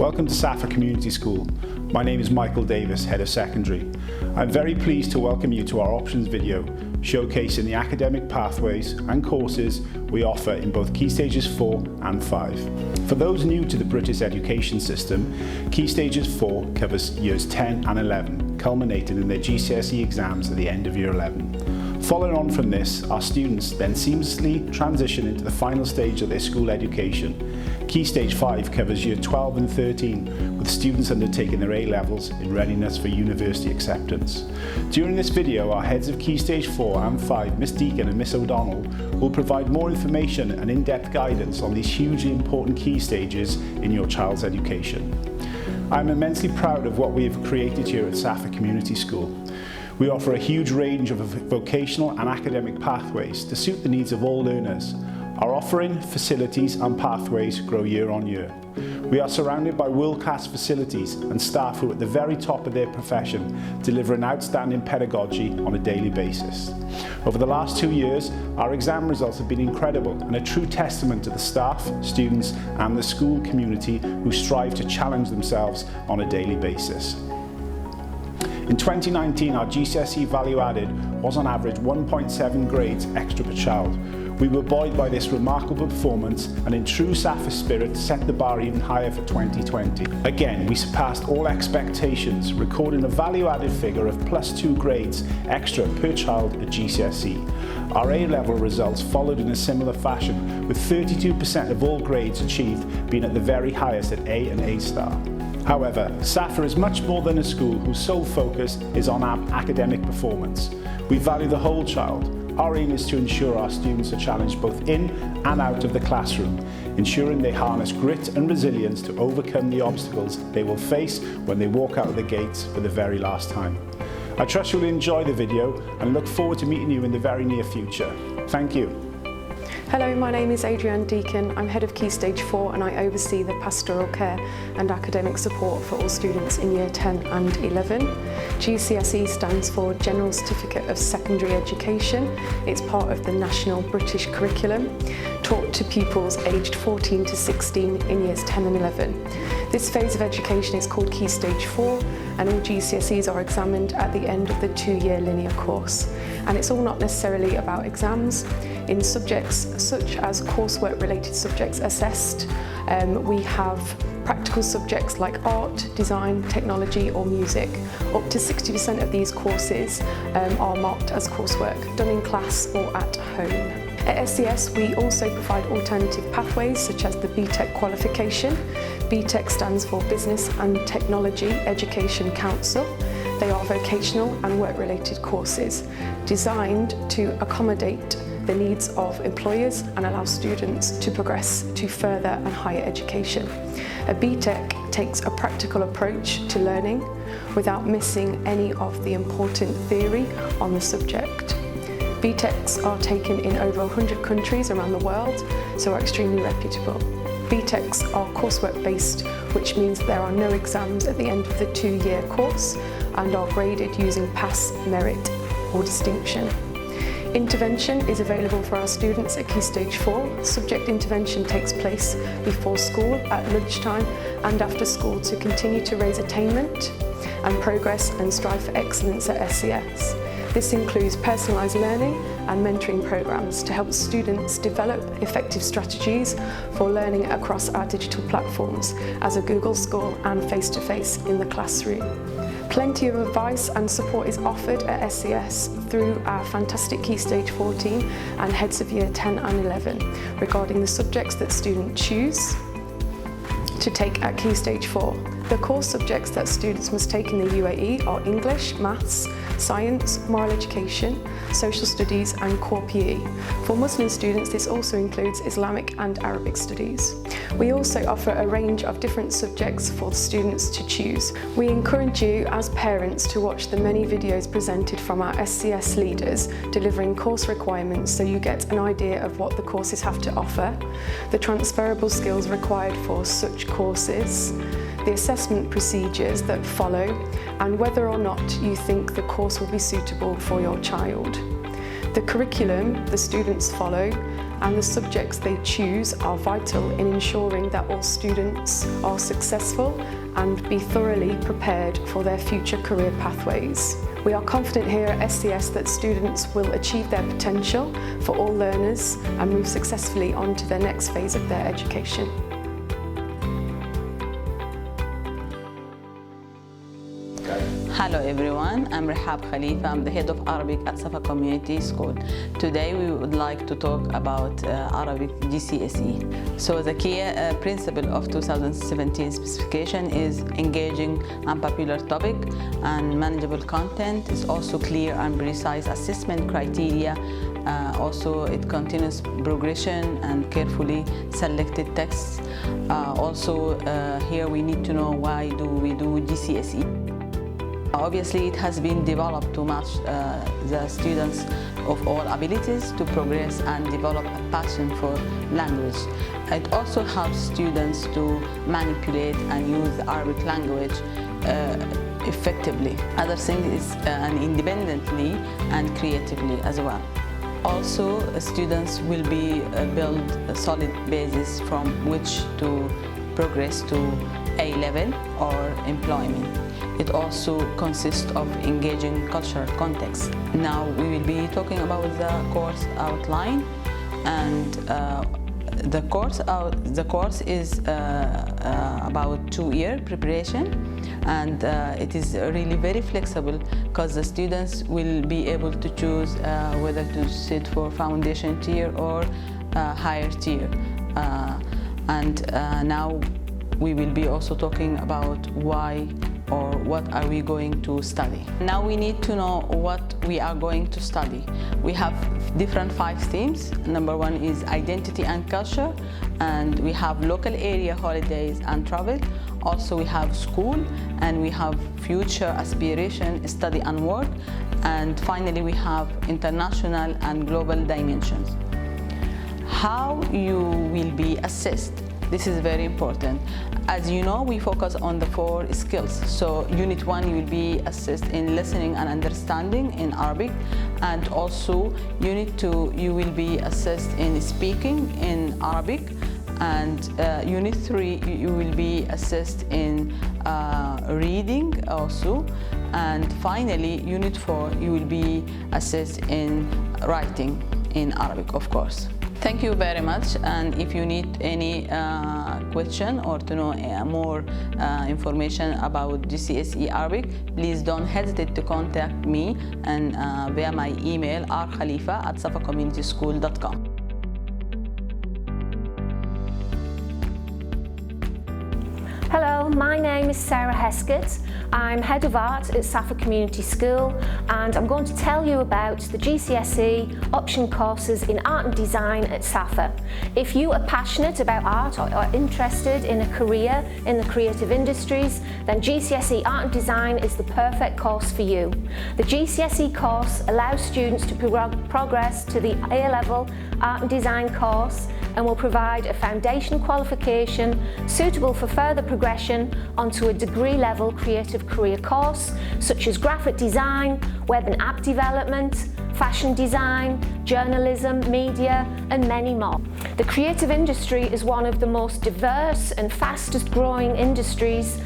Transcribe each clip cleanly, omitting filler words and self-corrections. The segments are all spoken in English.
Welcome to Safa Community School. My name is Michael Davis, Head of Secondary. I'm very pleased to welcome you to our options video, showcasing the academic pathways and courses we offer in both Key Stages 4 and 5. For those new to the British education system, Key Stages 4 covers years 10 and 11, culminating in their GCSE exams at the end of year 11. Following on from this, our students then seamlessly transition into the final stage of their school education. Key Stage 5 covers year 12 and 13, with students undertaking their A-levels in readiness for university acceptance. During this video, our heads of Key Stage 4 and 5, Miss Deacon and Miss O'Donnell, will provide more information and in-depth guidance on these hugely important key stages in your child's education. I'm immensely proud of what we have created here at Safa Community School. We offer a huge range of vocational and academic pathways to suit the needs of all learners. Our offering, facilities and pathways grow year on year. We are surrounded by world-class facilities and staff who are at the very top of their profession, delivering outstanding pedagogy on a daily basis. Over the last 2 years, our exam results have been incredible and a true testament to the staff, students and the school community who strive to challenge themselves on a daily basis. In 2019, our GCSE value added was on average 1.7 grades extra per child. We were buoyed by this remarkable performance and in true Safa spirit set the bar even higher for 2020. Again, we surpassed all expectations, recording a value added figure of +2 grades extra per child at GCSE. Our A-level results followed in a similar fashion, with 32% of all grades achieved being at the very highest at A and A-star. However, Safa is much more than a school whose sole focus is on academic performance. We value the whole child. Our aim is to ensure our students are challenged both in and out of the classroom, ensuring they harness grit and resilience to overcome the obstacles they will face when they walk out of the gates for the very last time. I trust you'll enjoy the video and look forward to meeting you in the very near future. Thank you. Hello, my name is Adrienne Deacon. I'm Head of Key Stage 4 and I oversee the pastoral care and academic support for all students in Year 10 and 11. GCSE stands for General Certificate of Secondary Education. It's part of the National British Curriculum, taught to pupils aged 14 to 16 in Years 10 and 11. This phase of education is called Key Stage 4 and all GCSEs are examined at the end of the 2-year linear course. And it's all not necessarily about exams. In subjects such as coursework related subjects assessed, we have practical subjects like art, design, technology or music. Up to 60% of these courses are marked as coursework, done in class or at home. At SES we also provide alternative pathways such as the BTEC qualification. BTEC stands for Business and Technology Education Council. They are vocational and work-related courses designed to accommodate the needs of employers and allow students to progress to further and higher education. A BTEC takes a practical approach to learning without missing any of the important theory on the subject. BTECs are taken in over 100 countries around the world, so are extremely reputable. BTECs are coursework based, which means there are no exams at the end of the 2-year course and are graded using pass, merit or distinction. Intervention is available for our students at Key Stage 4. Subject intervention takes place before school, at lunchtime and after school to continue to raise attainment and progress and strive for excellence at SES. This includes personalised learning and mentoring programmes to help students develop effective strategies for learning across our digital platforms as a Google School and face-to-face in the classroom. Plenty of advice and support is offered at SES through our fantastic Key Stage 14 and heads of Year 10 and 11 regarding the subjects that students choose to take at Key Stage 4. The core subjects that students must take in the UAE are English, Maths, Science, Moral Education, Social Studies and Core PE. For Muslim students this also includes Islamic and Arabic Studies. We also offer a range of different subjects for students to choose. We encourage you as parents to watch the many videos presented from our SCS leaders delivering course requirements so you get an idea of what the courses have to offer, the transferable skills required for such courses, the assessment procedures that follow, and whether or not you think the course will be suitable for your child. The curriculum the students follow and the subjects they choose are vital in ensuring that all students are successful and be thoroughly prepared for their future career pathways. We are confident here at SCS that students will achieve their potential for all learners and move successfully on to their next phase of their education. Hello everyone, I'm Rehab Khalifa. I'm the head of Arabic at Safa Community School. Today we would like to talk about Arabic GCSE. So the key principle of 2017 specification is engaging and popular topic and manageable content. It's also clear and precise assessment criteria. Also it continues progression and carefully selected texts. Here we need to know why do we do GCSE. Obviously, it has been developed to match the students of all abilities to progress and develop a passion for language. It also helps students to manipulate and use the Arabic language effectively. Other thing is independently and creatively as well. Also, students will be build a solid basis from which to progress to A-level or employment. It also consists of engaging cultural context. Now we will be talking about the course outline, and the course is about 2-year preparation, and it is really very flexible because the students will be able to choose whether to sit for foundation tier or higher tier. Now we will be also talking about why or what are we going to study. Now we need to know what we are going to study. We have different 5 themes. Number 1 is identity and culture, and we have local area holidays and travel. Also we have school, and we have future aspiration, study and work, and finally we have international and global dimensions. How you will be assessed? This is very important. As you know, we focus on the 4 skills. So Unit 1, you will be assessed in listening and understanding in Arabic, and also Unit 2, you will be assessed in speaking in Arabic, and Unit 3, you will be assessed in reading also, and finally Unit 4, you will be assessed in writing in Arabic, of course. Thank you very much, and if you need any question or to know more information about GCSE Arabic, please don't hesitate to contact me and via my email rkhalifa@safacommunityschool.com. Hello, my name is Sarah Heskett. I'm Head of Art at Safa Community School, and I'm going to tell you about the GCSE option courses in Art and Design at Safa. If you are passionate about art or are interested in a career in the creative industries, then GCSE Art and Design is the perfect course for you. The GCSE course allows students to progress to the A-level Art and Design course and will provide a foundation qualification suitable for further progression onto a degree-level creative career course such as graphic design, web and app development, fashion design, journalism, media and many more. The creative industry is one of the most diverse and fastest growing industries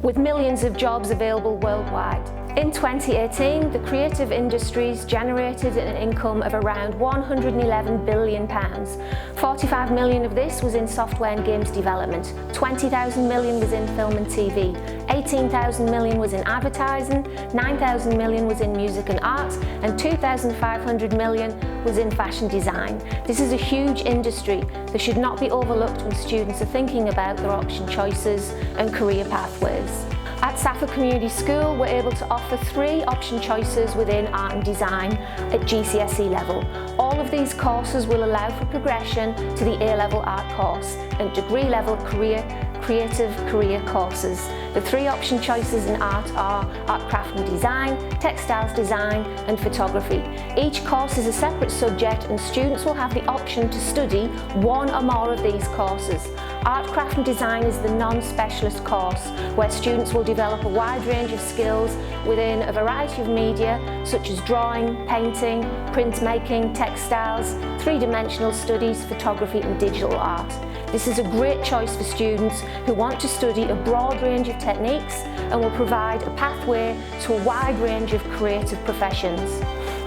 with millions of jobs available worldwide. In 2018, the creative industries generated an income of around £111 billion. 45 million of this was in software and games development, 20,000 million was in film and TV, 18,000 million was in advertising, 9,000 million was in music and art, and 2,500 million was in fashion design. This is a huge industry that should not be overlooked when students are thinking about their option choices and career pathways. At Safa Community School, we're able to offer 3 option choices within Art and Design at GCSE level. All of these courses will allow for progression to the A-level art course and degree-level creative career courses. The 3 option choices in art are art, craft and design, textiles design and photography. Each course is a separate subject and students will have the option to study 1 or more of these courses. Art, craft and design is the non-specialist course where students will develop a wide range of skills within a variety of media such as drawing, painting, printmaking, textiles, three-dimensional studies, photography and digital art. This is a great choice for students who want to study a broad range of techniques and will provide a pathway to a wide range of creative professions.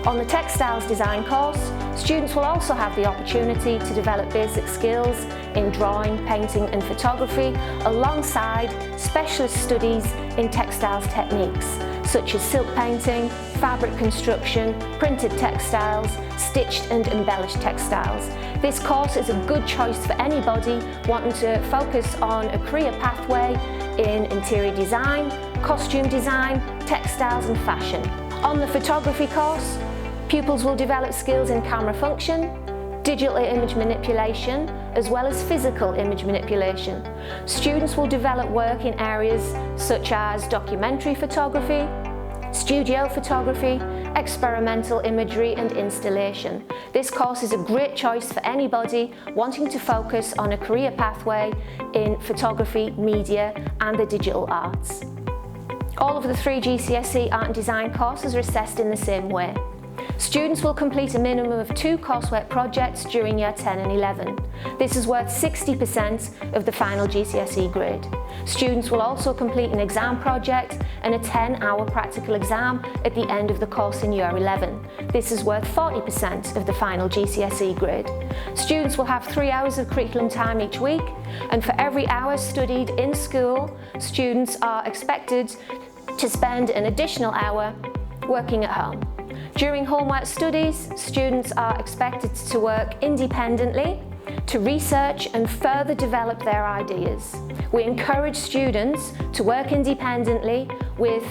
On the Textiles Design course, students will also have the opportunity to develop basic skills in drawing, painting and photography alongside specialist studies in textiles techniques such as silk painting, fabric construction, printed textiles, stitched and embellished textiles. This course is a good choice for anybody wanting to focus on a career pathway in interior design, costume design, textiles and fashion. On the photography course, pupils will develop skills in camera function, digital image manipulation, as well as physical image manipulation. Students will develop work in areas such as documentary photography, studio photography, experimental imagery and installation. This course is a great choice for anybody wanting to focus on a career pathway in photography, media and the digital arts. All of the 3 GCSE Art and Design courses are assessed in the same way. Students will complete a minimum of 2 coursework projects during Year 10 and 11. This is worth 60% of the final GCSE grade. Students will also complete an exam project and a 10-hour practical exam at the end of the course in Year 11. This is worth 40% of the final GCSE grade. Students will have 3 hours of curriculum time each week, and for every hour studied in school, students are expected to spend an additional hour working at home. During homework studies, students are expected to work independently, to research and further develop their ideas. We encourage students to work independently with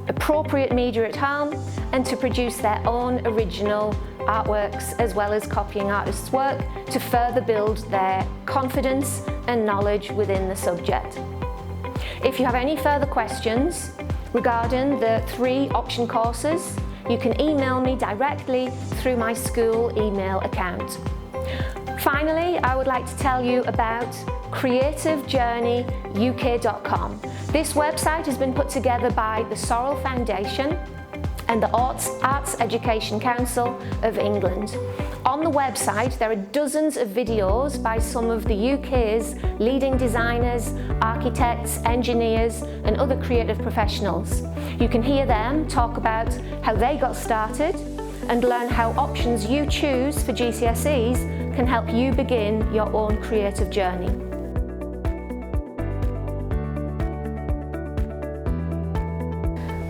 appropriate media at home and to produce their own original artworks as well as copying artists' work to further build their confidence and knowledge within the subject. If you have any further questions regarding the 3 option courses, you can email me directly through my school email account. Finally, I would like to tell you about creativejourneyuk.com. This website has been put together by the Sorrel Foundation and the Arts Education Council of England. On the website, there are dozens of videos by some of the UK's leading designers, architects, engineers, and other creative professionals. You can hear them talk about how they got started and learn how options you choose for GCSEs can help you begin your own creative journey.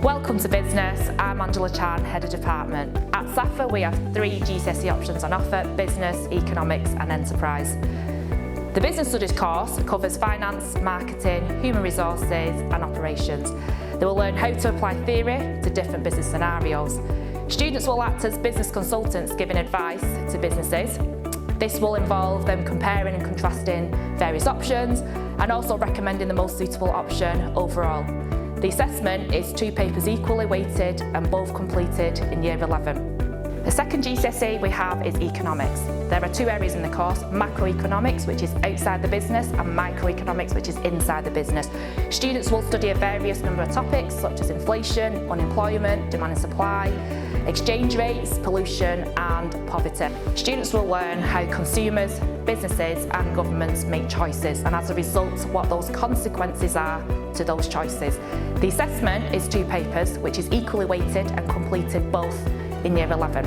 Welcome to Business. I'm Angela Chan, Head of Department. At SAFA we have 3 GCSE options on offer: Business, Economics and Enterprise. The Business Studies course covers finance, marketing, human resources and operations. They will learn how to apply theory to different business scenarios. Students will act as business consultants giving advice to businesses. This will involve them comparing and contrasting various options and also recommending the most suitable option overall. The assessment is 2 papers equally weighted and both completed in Year 11. The second GCSE we have is Economics. There are 2 areas in the course: macroeconomics, which is outside the business, and microeconomics, which is inside the business. Students will study a various number of topics such as inflation, unemployment, demand and supply, exchange rates, pollution and poverty. Students will learn how consumers, businesses and governments make choices, and as a result what those consequences are to those choices. The assessment is 2 papers which is equally weighted and completed both in Year 11.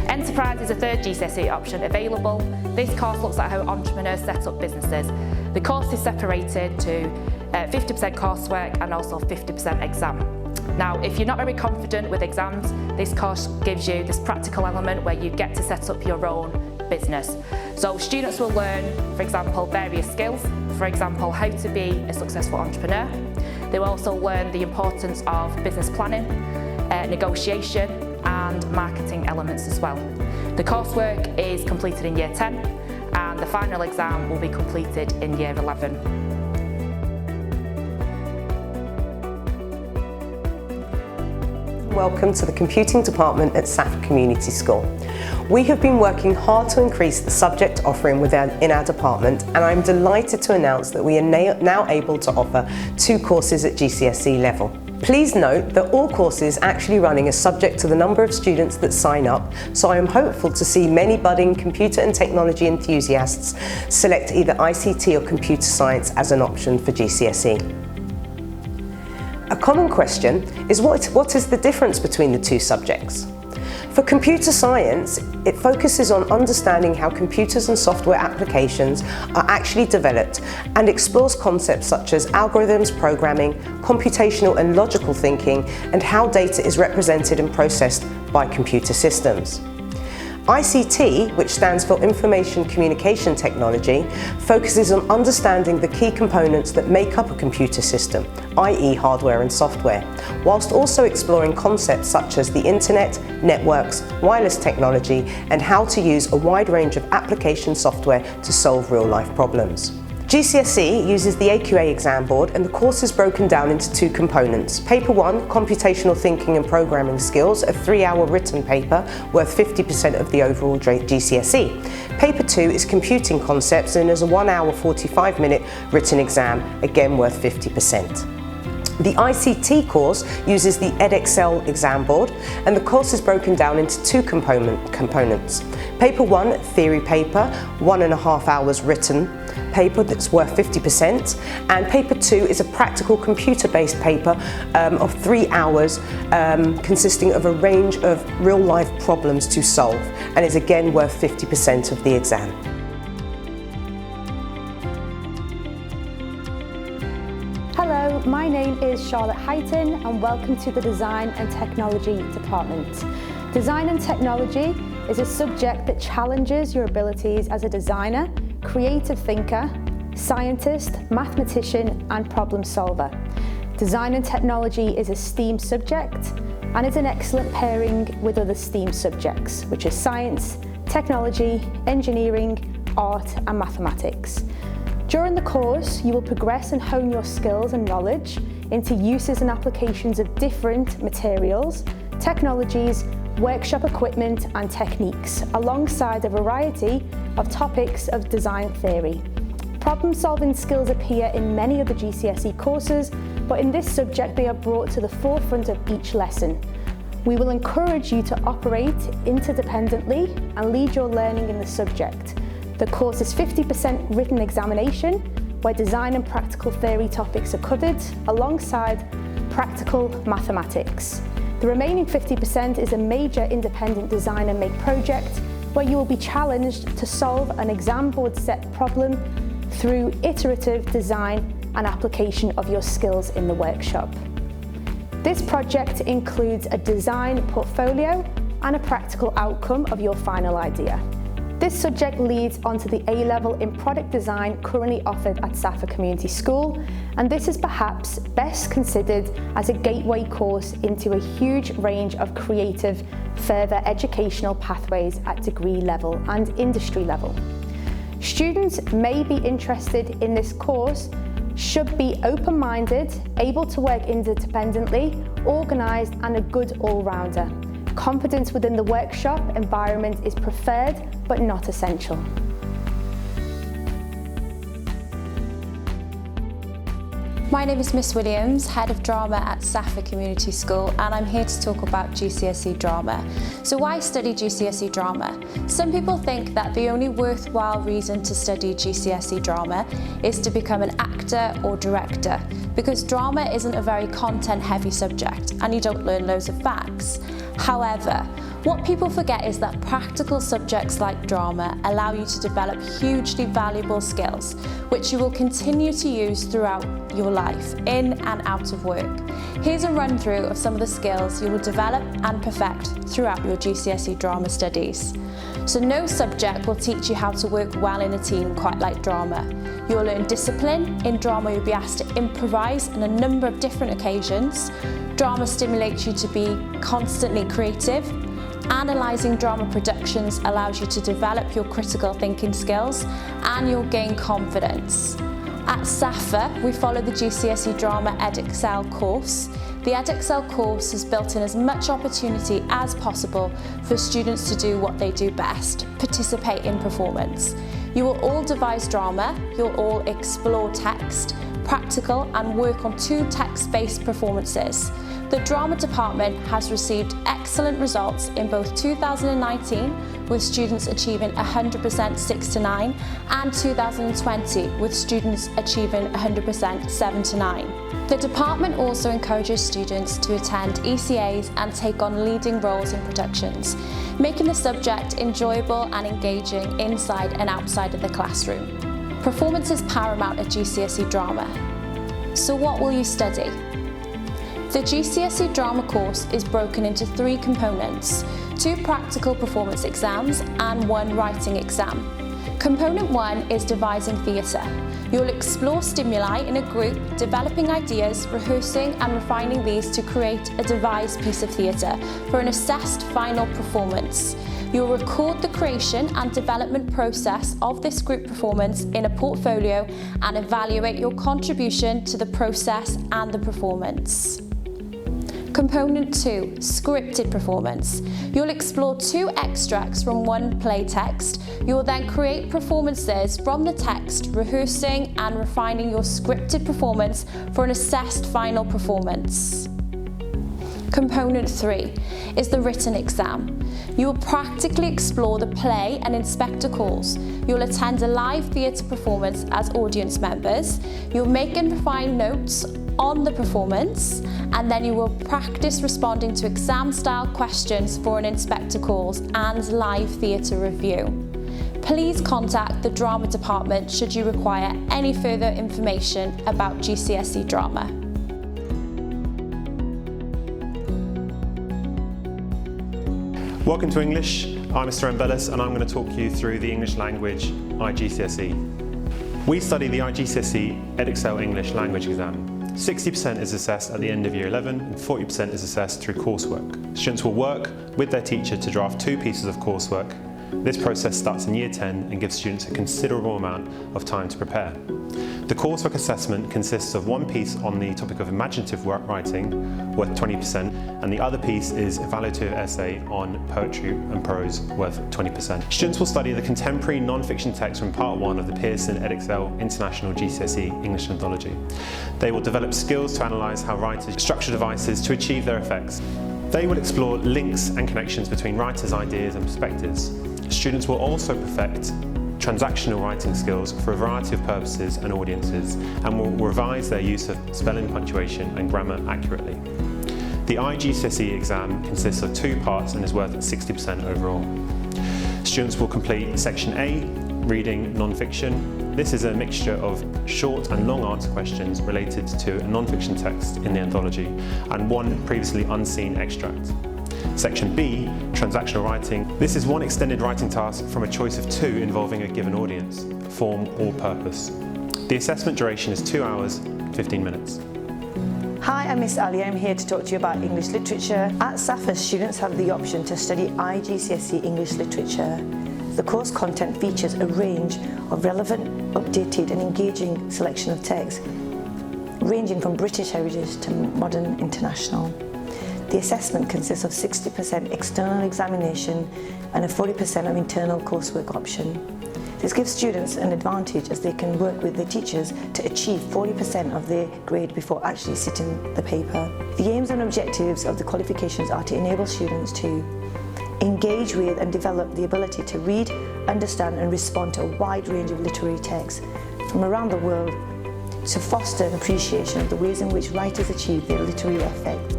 Enterprise is a 3rd GCSE option available. This course looks at how entrepreneurs set up businesses. The course is separated to 50% coursework and also 50% exam. Now, if you're not very confident with exams, this course gives you this practical element where you get to set up your own business. So students will learn, for example, various skills, for example, how to be a successful entrepreneur. They will also learn the importance of business planning, negotiation and marketing elements as well. The coursework is completed in Year 10 and the final exam will be completed in Year 11. Welcome to the Computing Department at SAFA Community School. We have been working hard to increase the subject offering in our department, and I'm delighted to announce that we are now able to offer 2 courses at GCSE level. Please note that all courses actually running are subject to the number of students that sign up, so I am hopeful to see many budding computer and technology enthusiasts select either ICT or computer science as an option for GCSE. A common question is what is the difference between the two subjects? For computer science, it focuses on understanding how computers and software applications are actually developed and explores concepts such as algorithms, programming, computational and logical thinking, and how data is represented and processed by computer systems. ICT, which stands for Information Communication Technology, focuses on understanding the key components that make up a computer system, i.e. hardware and software, whilst also exploring concepts such as the internet, networks, wireless technology, and how to use a wide range of application software to solve real-life problems. GCSE uses the AQA exam board, and the course is broken down into two components. Paper 1, Computational Thinking and Programming Skills, a 3-hour written paper worth 50% of the overall GCSE. Paper 2 is Computing Concepts and is a 1-hour 45-minute written exam, again worth 50%. The ICT course uses the Edexcel exam board, and the course is broken down into two components. Paper 1, theory paper, 1.5 hours written paper that's worth 50%, and paper 2 is a practical computer-based paper of 3 hours consisting of a range of real-life problems to solve, and is again worth 50% of the exam. Hello, my name is Charlotte Heighton and welcome to the Design and Technology Department. Design and Technology is a subject that challenges your abilities as a designer, creative thinker, scientist, mathematician and problem solver. Design and Technology is a STEAM subject and is an excellent pairing with other STEAM subjects, which is science, technology, engineering, art and mathematics. During the course, you will progress and hone your skills and knowledge into uses and applications of different materials, technologies, workshop equipment and techniques, alongside a variety of topics of design theory. Problem-solving skills appear in many of the GCSE courses, but in this subject they are brought to the forefront of each lesson. We will encourage you to operate interdependently and lead your learning in the subject. The course is 50% written examination, where design and practical theory topics are covered, alongside practical mathematics. The remaining 50% is a major independent design and make project, where you will be challenged to solve an exam board set problem through iterative design and application of your skills in the workshop. This project includes a design portfolio and a practical outcome of your final idea. This subject leads onto the A-level in product design currently offered at Safa Community School, and this is perhaps best considered as a gateway course into a huge range of creative further educational pathways at degree level and industry level. Students may be interested in this course, should be open-minded, able to work independently, organised and a good all-rounder. Confidence within the workshop environment is preferred but not essential. My name is Miss Williams, Head of Drama at Safa Community School, and I'm here to talk about GCSE drama. So why study GCSE drama? Some people think that the only worthwhile reason to study GCSE drama is to become an actor or director, because drama isn't a very content-heavy subject and you don't learn loads of facts. However, what people forget is that practical subjects like drama allow you to develop hugely valuable skills, which you will continue to use throughout your life, in and out of work. Here's a run through of some of the skills you will develop and perfect throughout your GCSE drama studies. So no subject will teach you how to work well in a team quite like drama. You'll learn discipline. In drama you'll be asked to improvise on a number of different occasions. Drama stimulates you to be constantly creative. Analysing drama productions allows you to develop your critical thinking skills and you'll gain confidence. At Safa, we follow the GCSE Drama Edexcel course. The Edexcel course has built in as much opportunity as possible for students to do what they do best, participate in performance. You will all devise drama, you'll all explore text, practical and work on 2 text-based performances. The drama department has received excellent results in both 2019 with students achieving 100% 6 to 9 and 2020 with students achieving 100% 7 to 9. The department also encourages students to attend ECAs and take on leading roles in productions, making the subject enjoyable and engaging inside and outside of the classroom. Performance is paramount at GCSE Drama. So what will you study? The GCSE Drama course is broken into 3 components, 2 practical performance exams and 1 writing exam. Component 1 is devising theatre. You'll explore stimuli in a group, developing ideas, rehearsing and refining these to create a devised piece of theatre for an assessed final performance. You'll record the creation and development process of this group performance in a portfolio and evaluate your contribution to the process and the performance. Component 2, scripted performance. You'll explore 2 extracts from 1 play text. You will then create performances from the text, rehearsing and refining your scripted performance for an assessed final performance. Component 3 is the written exam. You will practically explore the play and inspector calls. You'll attend a live theatre performance as audience members. You'll make and refine notes on the performance, and then you will practice responding to exam-style questions for an inspector calls and live theatre review. Please contact the drama department should you require any further information about GCSE Drama. Welcome to English. I'm Mr. Embellis and I'm going to talk you through the English language IGCSE. We study the IGCSE Edexcel English language exam. 60% is assessed at the end of year 11 and 40% is assessed through coursework. Students will work with their teacher to draft 2 pieces of coursework. This process starts in year 10 and gives students a considerable amount of time to prepare. The coursework assessment consists of 1 piece on the topic of imaginative writing, worth 20%, and the other piece is evaluative essay on poetry and prose, worth 20%. Students will study the contemporary non-fiction text from Part 1 of the Pearson Edexcel International GCSE English Anthology. They will develop skills to analyse how writers structure devices to achieve their effects. They will explore links and connections between writers' ideas and perspectives. Students will also perfect transactional writing skills for a variety of purposes and audiences, and will revise their use of spelling, punctuation and grammar accurately. The IGCSE exam consists of 2 parts and is worth 60% overall. Students will complete Section A, Reading Non-Fiction. This is a mixture of short and long answer questions related to a non-fiction text in the anthology and 1 previously unseen extract. Section B, Transactional Writing. This is 1 extended writing task from a choice of 2 involving a given audience, form or purpose. The assessment duration is 2 hours, 15 minutes. Hi, I'm Miss Ali. I'm here to talk to you about English literature. At SAFA, students have the option to study IGCSE English literature. The course content features a range of relevant, updated and engaging selection of texts, ranging from British heritage to modern international. The assessment consists of 60% external examination and a 40% of internal coursework option. This gives students an advantage as they can work with their teachers to achieve 40% of their grade before actually sitting the paper. The aims and objectives of the qualifications are to enable students to engage with and develop the ability to read, understand and respond to a wide range of literary texts from around the world, to foster an appreciation of the ways in which writers achieve their literary effect.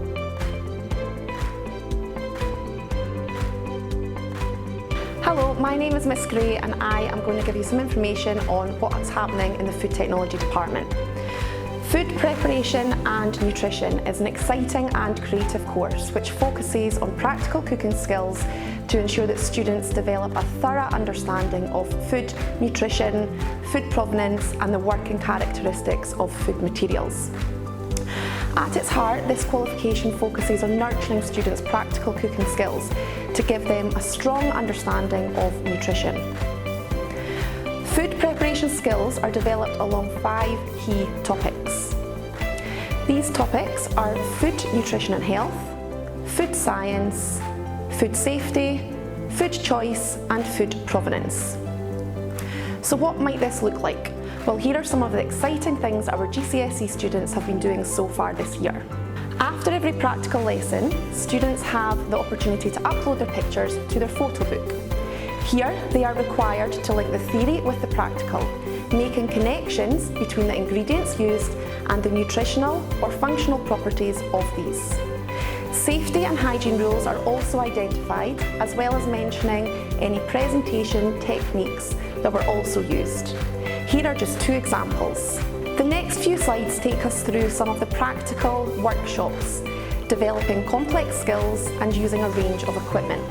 Hello, my name is Miss Gray and I am going to give you some information on what's happening in the Food Technology Department. Food preparation and nutrition is an exciting and creative course which focuses on practical cooking skills to ensure that students develop a thorough understanding of food, nutrition, food provenance and the working characteristics of food materials. At its heart, this qualification focuses on nurturing students' practical cooking skills to give them a strong understanding of nutrition. Food preparation skills are developed along 5 key topics. These topics are food, nutrition and health, food science, food safety, food choice and food provenance. So what might this look like? Well, here are some of the exciting things our GCSE students have been doing so far this year. After After every practical lesson, students have the opportunity to upload their pictures to their photo book. Here, they are required to link the theory with the practical, making connections between the ingredients used and the nutritional or functional properties of these. Safety and hygiene rules are also identified, as well as mentioning any presentation techniques that were also used. Here are just two examples. The next few slides take us through some of the practical workshops, developing complex skills and using a range of equipment.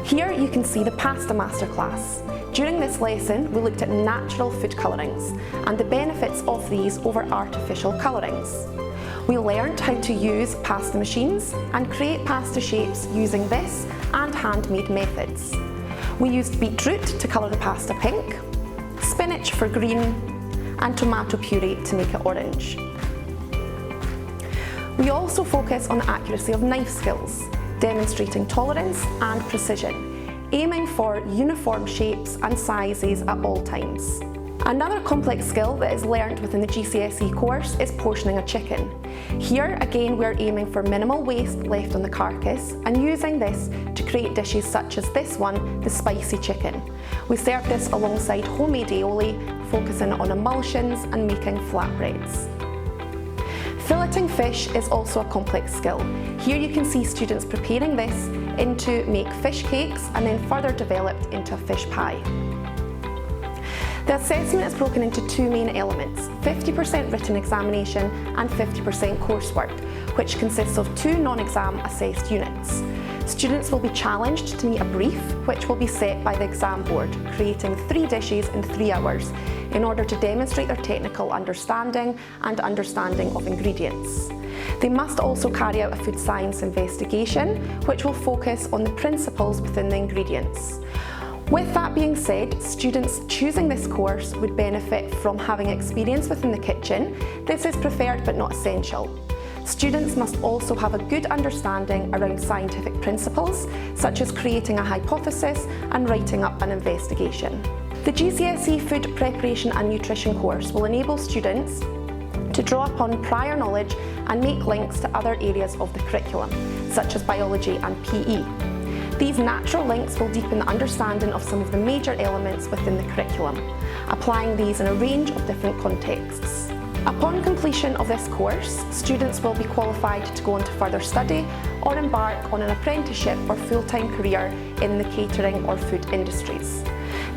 Here you can see the pasta masterclass. During this lesson, we looked at natural food colourings and the benefits of these over artificial colourings. We learned how to use pasta machines and create pasta shapes using this and handmade methods. We used beetroot to colour the pasta pink, spinach for green, and tomato puree to make it orange. We also focus on the accuracy of knife skills, demonstrating tolerance and precision, aiming for uniform shapes and sizes at all times. Another complex skill that is learnt within the GCSE course is portioning a chicken. Here again we're aiming for minimal waste left on the carcass and using this to create dishes such as this one, the spicy chicken. We serve this alongside homemade aioli, focusing on emulsions and making flatbreads. Filleting fish is also a complex skill. Here you can see students preparing this to make fish cakes and then further developed into a fish pie. The assessment is broken into two main elements, 50% written examination and 50% coursework, which consists of two non-exam assessed units. Students will be challenged to meet a brief, which will be set by the exam board, creating 3 dishes in 3 hours in order to demonstrate their technical understanding and understanding of ingredients. They must also carry out a food science investigation, which will focus on the principles within the ingredients. With that being said, students choosing this course would benefit from having experience within the kitchen. This is preferred but not essential. Students must also have a good understanding around scientific principles, such as creating a hypothesis and writing up an investigation. The GCSE Food Preparation and Nutrition course will enable students to draw upon prior knowledge and make links to other areas of the curriculum, such as biology and PE. These natural links will deepen the understanding of some of the major elements within the curriculum, applying these in a range of different contexts. Upon completion of this course, students will be qualified to go on to further study or embark on an apprenticeship or full-time career in the catering or food industries.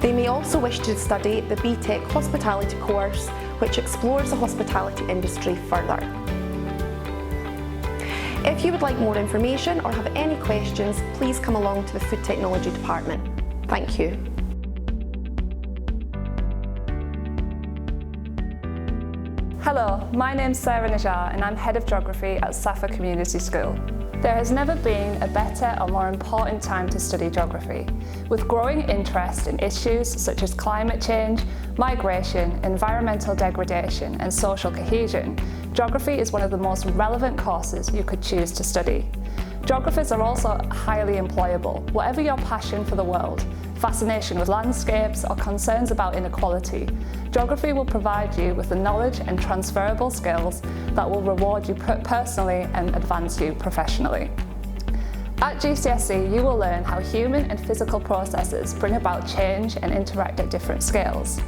They may also wish to study the BTEC Hospitality course, which explores the hospitality industry further. If you would like more information or have any questions, please come along to the Food Technology Department. Thank you. Hello, my name's Sarah Najjar and I'm Head of Geography at Safa Community School. There has never been a better or more important time to study geography. With growing interest in issues such as climate change, migration, environmental degradation and social cohesion, geography is one of the most relevant courses you could choose to study. Geographers are also highly employable. Whatever your passion for the world, fascination with landscapes or concerns about inequality, geography will provide you with the knowledge and transferable skills that will reward you personally and advance you professionally. At GCSE, you will learn how human and physical processes bring about change and interact at different scales.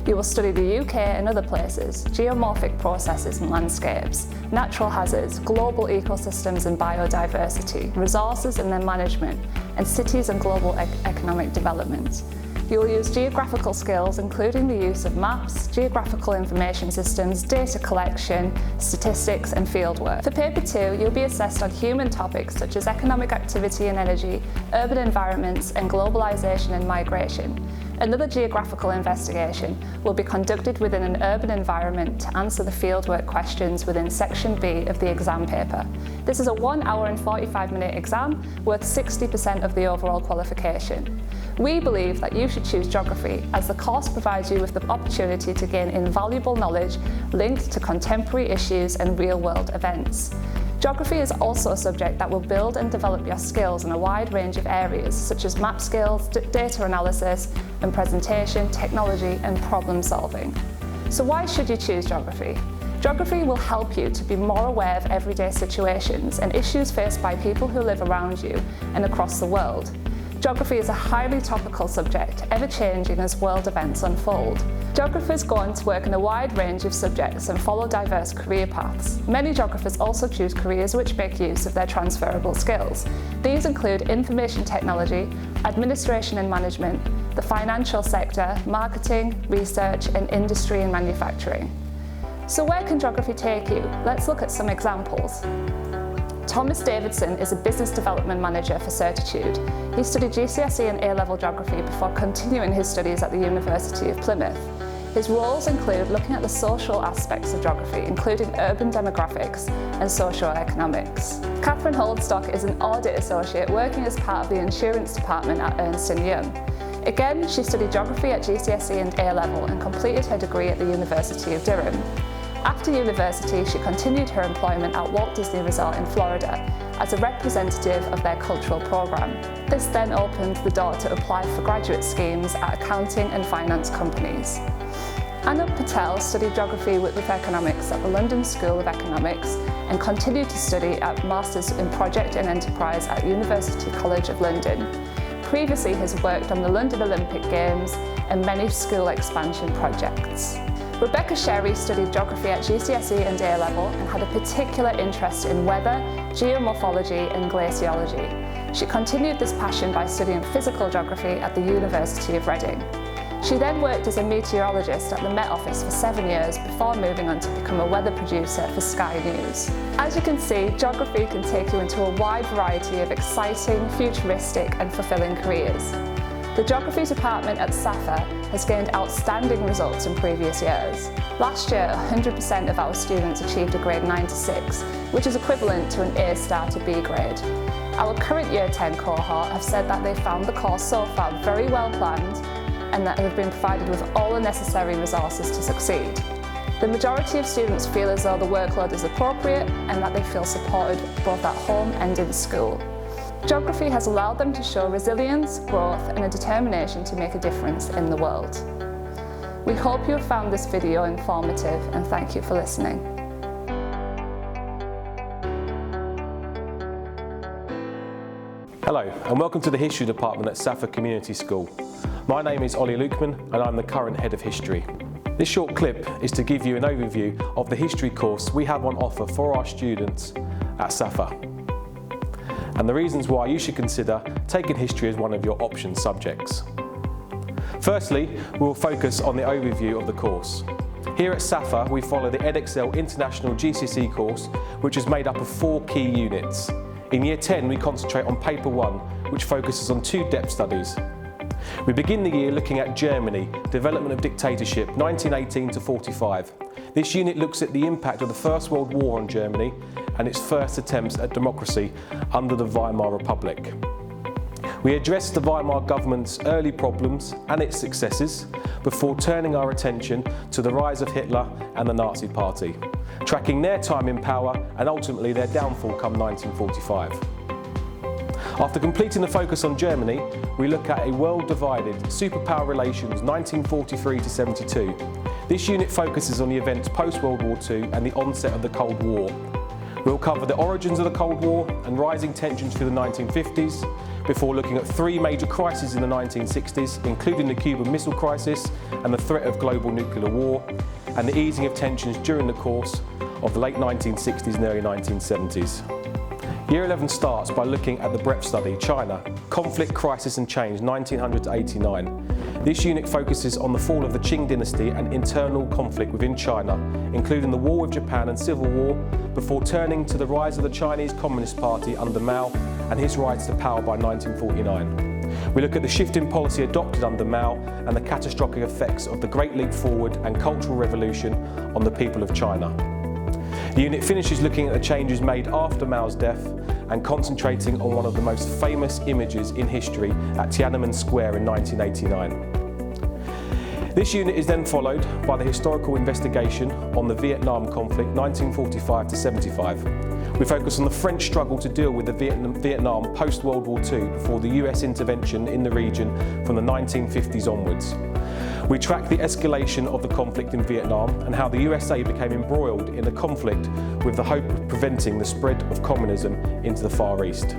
You will study the UK and other places, geomorphic processes and landscapes, natural hazards, global ecosystems and biodiversity, resources and their management, and cities and global economic development. You will use geographical skills, including the use of maps, geographical information systems, data collection, statistics and fieldwork. For Paper 2, you'll be assessed on human topics such as economic activity and energy, urban environments and globalisation and migration. Another geographical investigation will be conducted within an urban environment to answer the fieldwork questions within Section B of the exam paper. This is a 1 hour and 45-minute exam worth 60% of the overall qualification. We believe that you should choose geography as the course provides you with the opportunity to gain invaluable knowledge linked to contemporary issues and real-world events. Geography is also a subject that will build and develop your skills in a wide range of areas such as map skills, data analysis and presentation, technology and problem solving. So why should you choose geography? Geography will help you to be more aware of everyday situations and issues faced by people who live around you and across the world. Geography is a highly topical subject, ever-changing as world events unfold. Geographers go on to work in a wide range of subjects and follow diverse career paths. Many geographers also choose careers which make use of their transferable skills. These include information technology, administration and management, the financial sector, marketing, research, and industry and manufacturing. So where can geography take you? Let's look at some examples. Thomas Davidson is a business development manager for Certitude. He studied GCSE and A-level geography before continuing his studies at the University of Plymouth. His roles include looking at the social aspects of geography, including urban demographics and socio-economics. Catherine Holdstock is an audit associate working as part of the insurance department at Ernst & Young. Again, she studied geography at GCSE and A-level and completed her degree at the University of Durham. After university, she continued her employment at Walt Disney Resort in Florida as a representative of their cultural program. This then opened the door to apply for graduate schemes at accounting and finance companies. Anup Patel studied geography with economics at the London School of Economics and continued to study at Masters in Project and Enterprise at University College of London. Previously, he has worked on the London Olympic Games and many school expansion projects. Rebecca Sherry studied geography at GCSE and A-level and had a particular interest in weather, geomorphology and glaciology. She continued this passion by studying physical geography at the University of Reading. She then worked as a meteorologist at the Met Office for 7 years before moving on to become a weather producer for Sky News. As you can see, geography can take you into a wide variety of exciting, futuristic and fulfilling careers. The Geography Department at SAFA has gained outstanding results in previous years. Last year, 100% of our students achieved a grade 9 to 6, which is equivalent to an A star to B grade. Our current Year 10 cohort have said that they found the course so far very well planned and that they've been provided with all the necessary resources to succeed. The majority of students feel as though the workload is appropriate and that they feel supported both at home and in school. Geography has allowed them to show resilience, growth and a determination to make a difference in the world. We hope you have found this video informative and thank you for listening. Hello and welcome to the History Department at SAFA Community School. My name is Ollie Lukeman and I'm the current Head of History. This short clip is to give you an overview of the history course we have on offer for our students at SAFA, and the reasons why you should consider taking history as one of your option subjects. Firstly, we will focus on the overview of the course. Here at SAFA, we follow the Edexcel International GCSE course, which is made up of 4 key units. In Year 10, we concentrate on Paper 1, which focuses on 2 depth studies. We begin the year looking at Germany, development of dictatorship, 1918 to 45. This unit looks at the impact of the First World War on Germany and its first attempts at democracy under the Weimar Republic. We address the Weimar government's early problems and its successes before turning our attention to the rise of Hitler and the Nazi Party, tracking their time in power and ultimately their downfall come 1945. After completing the focus on Germany, we look at a world-divided superpower relations 1943 to 72. This unit focuses on the events post-World War II and the onset of the Cold War. We'll cover the origins of the Cold War and rising tensions through the 1950s, before looking at 3 major crises in the 1960s, including the Cuban Missile Crisis and the threat of global nuclear war, and the easing of tensions during the course of the late 1960s and early 1970s. Year 11 starts by looking at the breadth study, China, Conflict, Crisis and Change, 1900 to 89. This unit focuses on the fall of the Qing dynasty and internal conflict within China, including the war with Japan and civil war, before turning to the rise of the Chinese Communist Party under Mao and his rise to power by 1949. We look at the shift in policy adopted under Mao and the catastrophic effects of the Great Leap Forward and Cultural Revolution on the people of China. The unit finishes looking at the changes made after Mao's death and concentrating on one of the most famous images in history at Tiananmen Square in 1989. This unit is then followed by the historical investigation on the Vietnam conflict 1945 to 75. We focus on the French struggle to deal with the Vietnam post-World War II before the US intervention in the region from the 1950s onwards. We track the escalation of the conflict in Vietnam and how the USA became embroiled in a conflict with the hope of preventing the spread of communism into the Far East.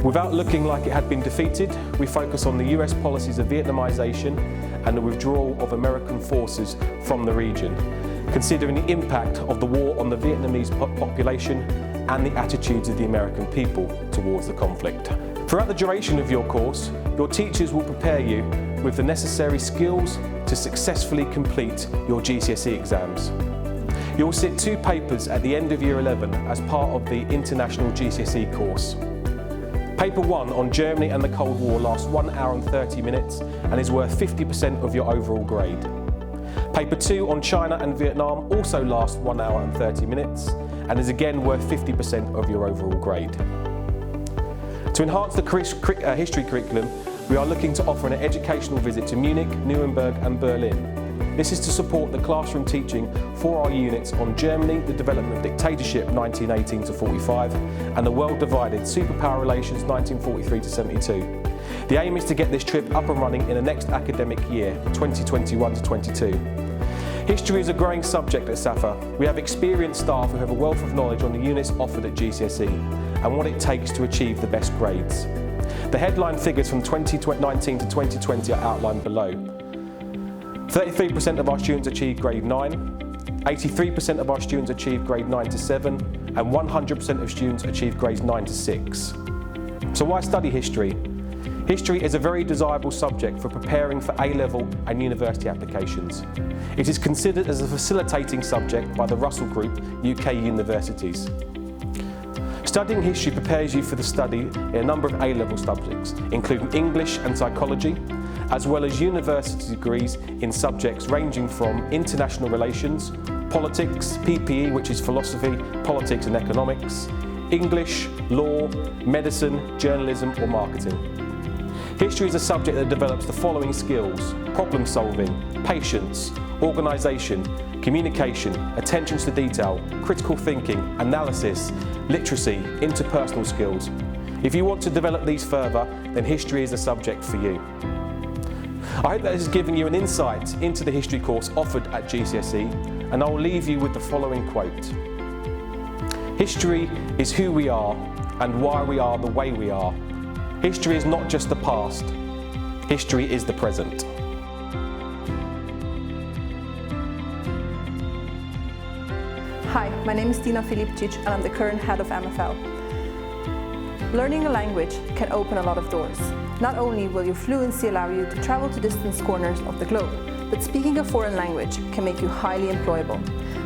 Without looking like it had been defeated, we focus on the US policies of Vietnamization and the withdrawal of American forces from the region, considering the impact of the war on the Vietnamese population and the attitudes of the American people towards the conflict. Throughout the duration of your course, your teachers will prepare you with the necessary skills to successfully complete your GCSE exams. You will sit 2 papers at the end of Year 11 as part of the International GCSE course. Paper 1 on Germany and the Cold War lasts 1 hour and 30 minutes and is worth 50% of your overall grade. Paper 2 on China and Vietnam also lasts 1 hour and 30 minutes and is again worth 50% of your overall grade. To enhance the history curriculum, we are looking to offer an educational visit to Munich, Nuremberg and Berlin. This is to support the classroom teaching for our units on Germany, the development of dictatorship 1918 to 45 and the world divided superpower relations 1943 to 72. The aim is to get this trip up and running in the next academic year, 2021 to 22. History is a growing subject at SAFA. We have experienced staff who have a wealth of knowledge on the units offered at GCSE and what it takes to achieve the best grades. The headline figures from 2019 to 2020 are outlined below. 33% of our students achieved grade 9, 83% of our students achieved grade 9 to 7, and 100% of students achieved grades 9 to 6. So why study history? History is a very desirable subject for preparing for A-level and university applications. It is considered as a facilitating subject by the Russell Group UK universities. Studying history prepares you for the study in a number of A-level subjects, including English and psychology, as well as university degrees in subjects ranging from international relations, politics, PPE, which is philosophy, politics and economics, English, law, medicine, journalism or marketing. History is a subject that develops the following skills: problem solving, patience, organisation, communication, attention to detail, critical thinking, analysis, literacy, interpersonal skills. If you want to develop these further, then history is a subject for you. I hope that this has given you an insight into the history course offered at GCSE, and I will leave you with the following quote. History is who we are and why we are the way we are. History is not just the past, history is the present. Hi, my name is Tina Filipčić and I'm the current head of MFL. Learning a language can open a lot of doors. Not only will your fluency allow you to travel to distant corners of the globe, but speaking a foreign language can make you highly employable.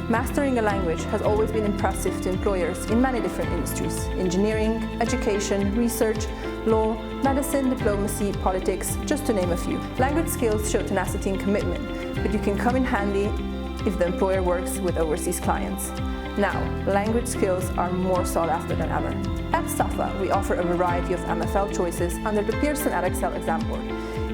Mastering a language has always been impressive to employers in many different industries: engineering, education, research, law, medicine, diplomacy, politics, just to name a few. Language skills show tenacity and commitment, but you can come in handy if the employer works with overseas clients. Now, language skills are more sought after than ever. At SAFA, we offer a variety of MFL choices under the Pearson Edexcel exam board.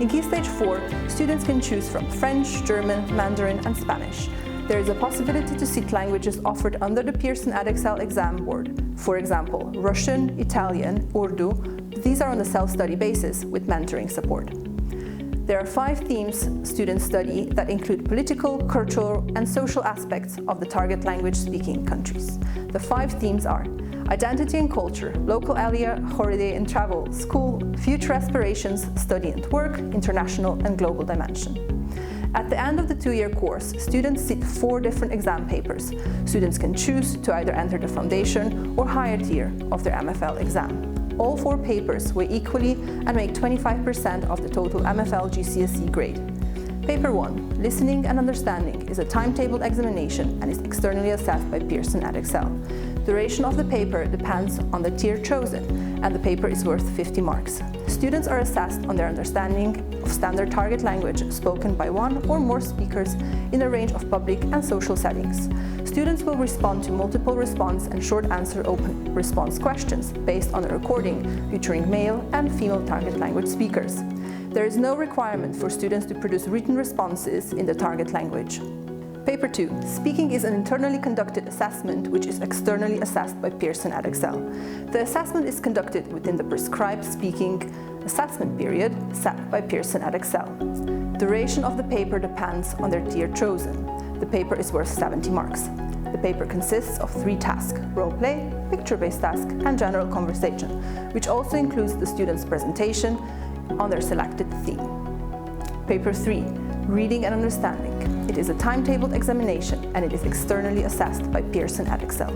In Key Stage 4, students can choose from French, German, Mandarin and Spanish. There is a possibility to seek languages offered under the Pearson Edexcel exam board. For example, Russian, Italian, Urdu. These are on a self-study basis with mentoring support. There are 5 themes students study that include political, cultural and social aspects of the target language-speaking countries. The 5 themes are identity and culture, local area, holiday and travel, school, future aspirations, study and work, international and global dimension. At the end of the 2-year course, students sit 4 different exam papers. Students can choose to either enter the foundation or higher tier of their MFL exam. All 4 papers weigh equally and make 25% of the total MFL GCSE grade. Paper 1, Listening and Understanding, is a timetabled examination and is externally assessed by Pearson Edexcel. Duration of the paper depends on the tier chosen, and the paper is worth 50 marks. Students are assessed on their understanding of standard target language spoken by 1 or more speakers in a range of public and social settings. Students will respond to multiple response and short answer open response questions based on a recording featuring male and female target language speakers. There is no requirement for students to produce written responses in the target language. Paper 2. Speaking is an internally conducted assessment which is externally assessed by Pearson Edexcel. The assessment is conducted within the prescribed speaking assessment period set by Pearson Edexcel. Duration of the paper depends on their tier chosen. The paper is worth 70 marks. The paper consists of 3 tasks: role-play, picture-based task, and general conversation, which also includes the student's presentation on their selected theme. Paper 3, reading and understanding. It is a timetabled examination and it is externally assessed by Pearson Edexcel.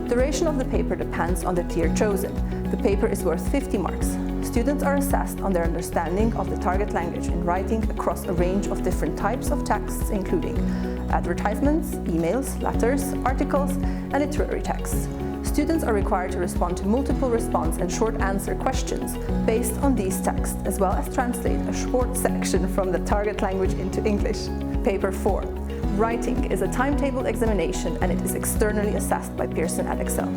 Duration of the paper depends on the tier chosen. The paper is worth 50 marks. Students are assessed on their understanding of the target language in writing across a range of different types of texts, including advertisements, emails, letters, articles, and literary texts. Students are required to respond to multiple response and short answer questions based on these texts, as well as translate a short section from the target language into English. Paper 4. Writing is a timetabled examination and it is externally assessed by Pearson Edexcel.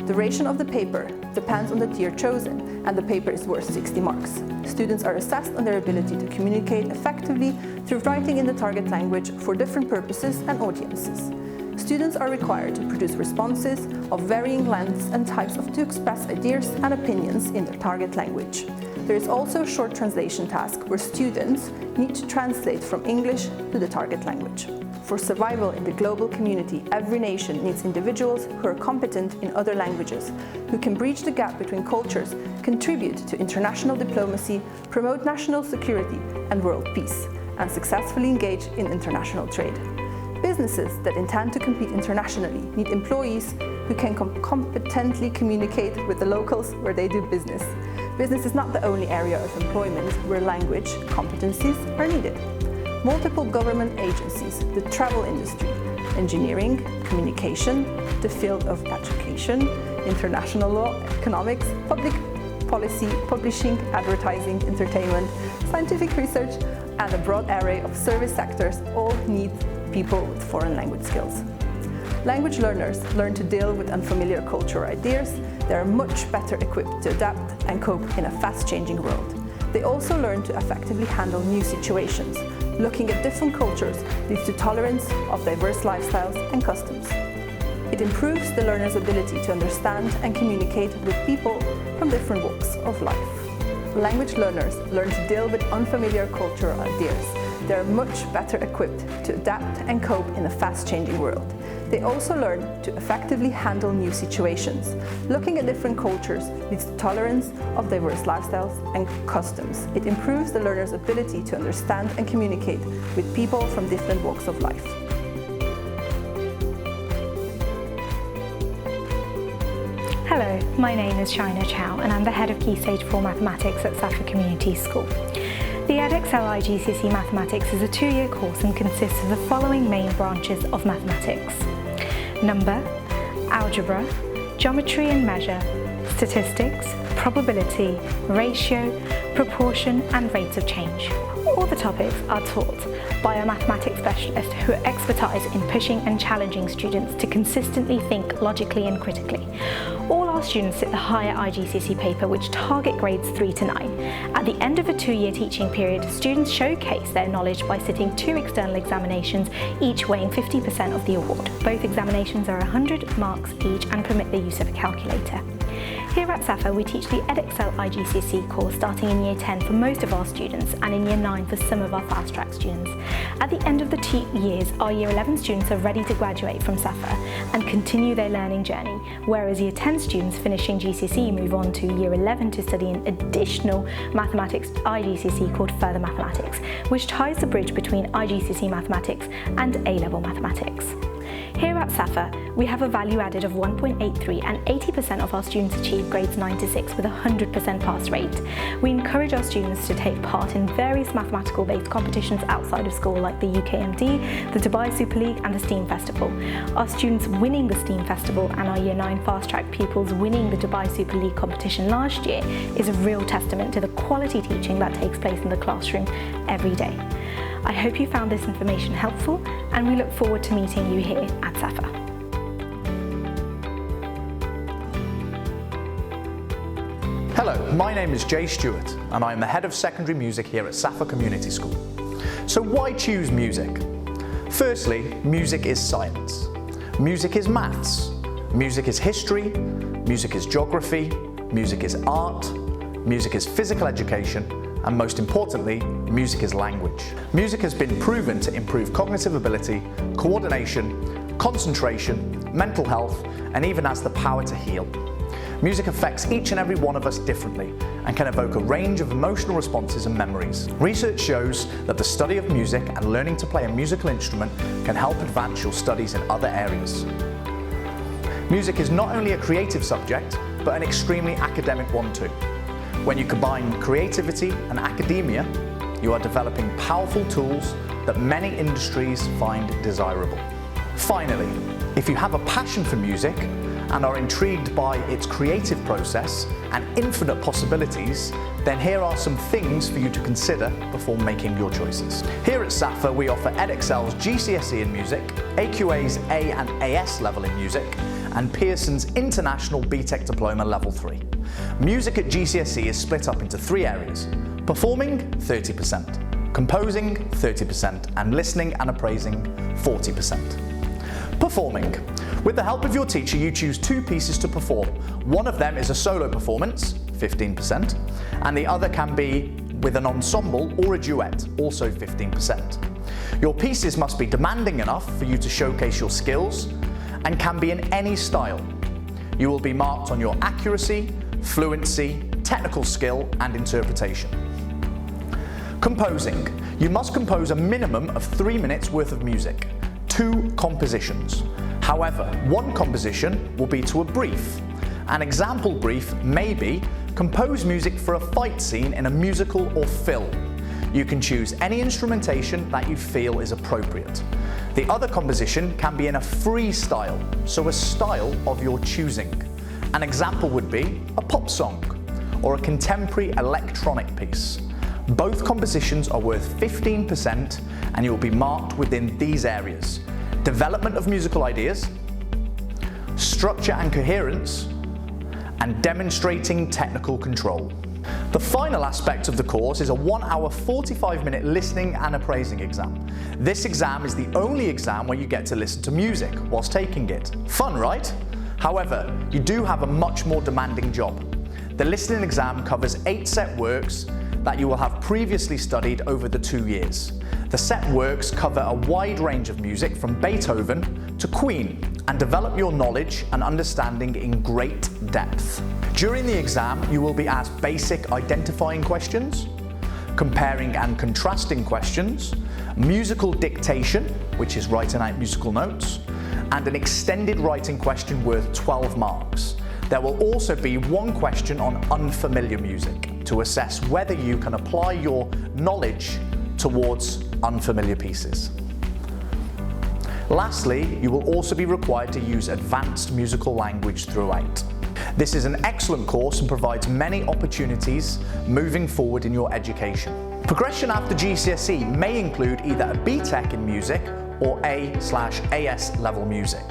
Duration of the paper depends on the tier chosen, and the paper is worth 60 marks. Students are assessed on their ability to communicate effectively through writing in the target language for different purposes and audiences. Students are required to produce responses of varying lengths and types to express ideas and opinions in the target language. There is also a short translation task where students need to translate from English to the target language. For survival in the global community, every nation needs individuals who are competent in other languages, who can bridge the gap between cultures, contribute to international diplomacy, promote national security and world peace, and successfully engage in international trade. Businesses that intend to compete internationally need employees who can competently communicate with the locals where they do business. Business is not the only area of employment where language competencies are needed. Multiple government agencies, the travel industry, engineering, communication, the field of education, international law, economics, public policy, publishing, advertising, entertainment, scientific research, and a broad array of service sectors all need people with foreign language skills. Language learners learn to deal with unfamiliar cultural ideas. They are much better equipped to adapt and cope in a fast-changing world. They also learn to effectively handle new situations. Looking at different cultures leads to tolerance of diverse lifestyles and customs. It improves the learner's ability to understand and communicate with people from different walks of life. Language learners learn to deal with unfamiliar cultural ideas. They are much better equipped to adapt and cope in a fast-changing world. They also learn to effectively handle new situations. Looking at different cultures leads to tolerance of diverse lifestyles and customs. It improves the learner's ability to understand and communicate with people from different walks of life. Hello, my name is Shaina Chow and I'm the head of Key Stage 4 Mathematics at Safa Community School. The Edexcel GCSE Mathematics is a 2-year course and consists of the following main branches of mathematics: number, algebra, geometry and measure, statistics, probability, ratio, proportion and rates of change. All the topics are taught by a mathematics specialist who expertise in pushing and challenging students to consistently think logically and critically. All our students sit the higher IGCSE paper, which target grades 3 to 9. At the end of a 2-year teaching period, students showcase their knowledge by sitting 2 external examinations, each weighing 50% of the award. Both examinations are 100 marks each and permit the use of a calculator. Here at Safa, we teach the Edexcel GCSE course starting in Year 10 for most of our students and in Year 9 for some of our fast-track students. At the end of the 2 years, our Year 11 students are ready to graduate from Safa and continue their learning journey, whereas Year 10 students finishing GCSE move on to Year 11 to study an additional mathematics IGCSE called Further Mathematics, which ties the bridge between IGCSE mathematics and A-level mathematics. Here at Safa, we have a value added of 1.83 and 80% of our students achieve grades 9 to 6 with a 100% pass rate. We encourage our students to take part in various mathematical-based competitions outside of school like the UKMD, the Dubai Super League and the STEAM Festival. Our students winning the STEAM Festival and our Year 9 fast-track pupils winning the Dubai Super League competition last year is a real testament to the quality teaching that takes place in the classroom every day. I hope you found this information helpful and we look forward to meeting you here at Safa. Hello, my name is Jay Stewart and I'm the Head of Secondary Music here at Safa Community School. So why choose music? Firstly, music is science. Music is maths. Music is history. Music is geography. Music is art. Music is physical education. and most importantly, music is language. Music has been proven to improve cognitive ability, coordination, concentration, mental health, and even has the power to heal. Music affects each and every one of us differently and can evoke a range of emotional responses and memories. Research shows that the study of music and learning to play a musical instrument can help advance your studies in other areas. Music is not only a creative subject, but an extremely academic one too. When you combine creativity and academia, you are developing powerful tools that many industries find desirable. Finally, if you have a passion for music and are intrigued by its creative process and infinite possibilities, then here are some things for you to consider before making your choices. Here at SAFA, we offer Edexcel's GCSE in music, AQA's A and AS level in music, and Pearson's International BTEC Diploma Level 3. Music at GCSE is split up into 3 areas: performing 30%, composing 30%, and listening and appraising 40%. Performing. With the help of your teacher, you choose 2 pieces to perform. One of them is a solo performance, 15%, and the other can be with an ensemble or a duet, also 15%. Your pieces must be demanding enough for you to showcase your skills and can be in any style. You will be marked on your accuracy, fluency, technical skill, and interpretation. Composing. You must compose a minimum of 3 minutes worth of music, 2 compositions. However, 1 composition will be to a brief. An example brief may be compose music for a fight scene in a musical or film. You can choose any instrumentation that you feel is appropriate. The other composition can be in a freestyle, so a style of your choosing. An example would be a pop song or a contemporary electronic piece. Both compositions are worth 15% and you will be marked within these areas: development of musical ideas, structure and coherence, and demonstrating technical control. The final aspect of the course is a 1-hour 45-minute listening and appraising exam. This exam is the only exam where you get to listen to music whilst taking it. Fun, right? However, you do have a much more demanding job. The listening exam covers 8 set works that you will have previously studied over the 2 years. The set works cover a wide range of music from Beethoven to Queen and develop your knowledge and understanding in great depth. During the exam, you will be asked basic identifying questions, comparing and contrasting questions, musical dictation, which is writing out musical notes, and an extended writing question worth 12 marks. There will also be 1 question on unfamiliar music to assess whether you can apply your knowledge towards unfamiliar pieces. Lastly, you will also be required to use advanced musical language throughout. This is an excellent course and provides many opportunities moving forward in your education. Progression after GCSE may include either a BTEC in music or A/AS level music.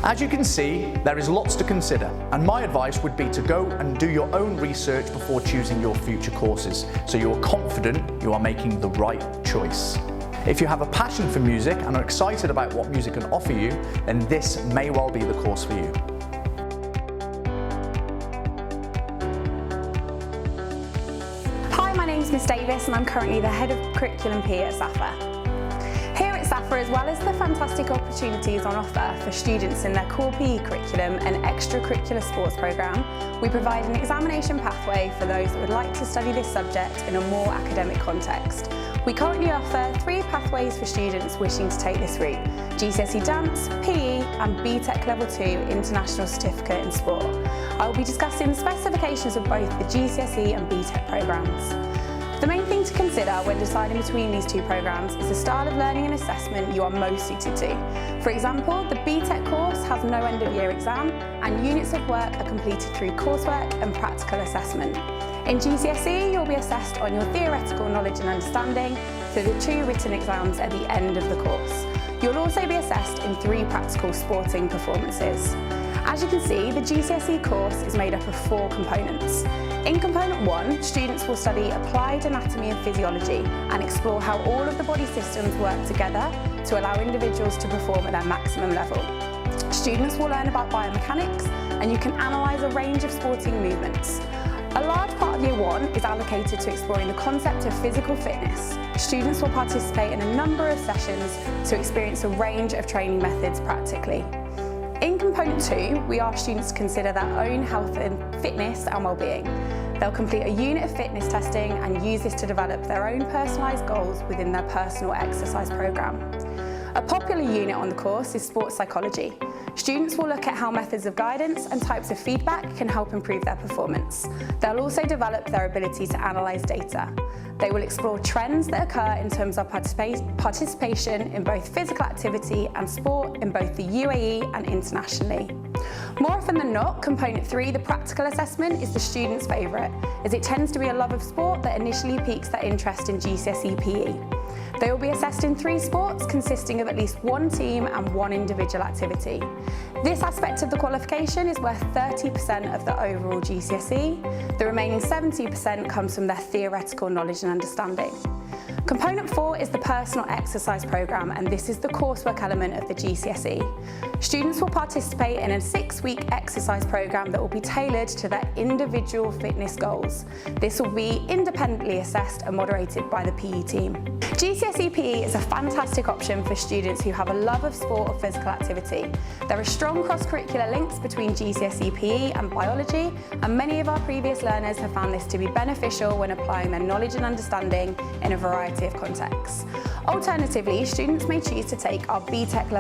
As you can see, there is lots to consider, and my advice would be to go and do your own research before choosing your future courses, so you are confident you are making the right choice. If you have a passion for music and are excited about what music can offer you, then this may well be the course for you. Hi, my name is Miss Davis and I'm currently the Head of Curriculum PE at SAFA. Here at SAFA, as well as the fantastic opportunities on offer for students in their core PE curriculum and extracurricular sports programme, we provide an examination pathway for those that would like to study this subject in a more academic context. We currently offer 3 pathways for students wishing to take this route: GCSE Dance, PE and BTEC Level 2 International Certificate in Sport. I will be discussing the specifications of both the GCSE and BTEC programmes. The main thing to consider when deciding between these 2 programmes is the style of learning and assessment you are most suited to. For example, the BTEC course has no end-of-year exam and units of work are completed through coursework and practical assessment. In GCSE, you'll be assessed on your theoretical knowledge and understanding through the 2 written exams at the end of the course. You'll also be assessed in 3 practical sporting performances. As you can see, the GCSE course is made up of 4 components. In component 1, students will study applied anatomy and physiology and explore how all of the body systems work together to allow individuals to perform at their maximum level. Students will learn about biomechanics and you can analyse a range of sporting movements. A large part of Year 1 is allocated to exploring the concept of physical fitness. Students will participate in a number of sessions to experience a range of training methods practically. In Component 2, we ask students to consider their own health and fitness and well-being. They'll complete a unit of fitness testing and use this to develop their own personalised goals within their personal exercise programme. A popular unit on the course is sports psychology. Students will look at how methods of guidance and types of feedback can help improve their performance. They'll also develop their ability to analyse data. They will explore trends that occur in terms of participation in both physical activity and sport in both the UAE and internationally. More often than not, Component 3, the practical assessment, is the student's favourite, as it tends to be a love of sport that initially piques their interest in GCSE PE. They will be assessed in 3 sports consisting of at least 1 team and 1 individual activity. This aspect of the qualification is worth 30% of the overall GCSE. The remaining 70% comes from their theoretical knowledge and understanding. Component 4 is the personal exercise programme, and this is the coursework element of the GCSE. Students will participate in a 6-week exercise programme that will be tailored to their individual fitness goals. This will be independently assessed and moderated by the PE team. GCSE PE is a fantastic option for students who have a love of sport or physical activity. There are strong cross-curricular links between GCSE PE and biology, and many of our previous learners have found this to be beneficial when applying their knowledge and understanding in a variety of contexts. Alternatively, students may choose to take our BTEC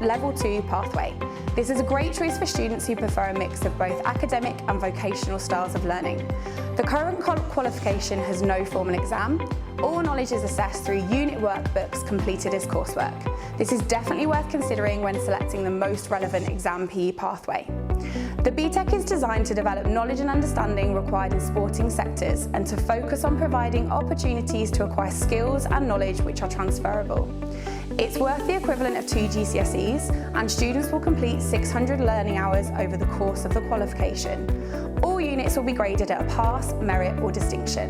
Level 2 pathway. This is a great choice for students who prefer a mix of both academic and vocational styles of learning. The current qualification has no formal exam. All knowledge is assessed through unit workbooks completed as coursework. This is definitely worth considering when selecting the most relevant exam PE pathway. The BTEC is designed to develop knowledge and understanding required in sporting sectors and to focus on providing opportunities to acquire skills and knowledge which are transferable. It's worth the equivalent of 2 GCSEs, and students will complete 600 learning hours over the course of the qualification. All units will be graded at a pass, merit or distinction.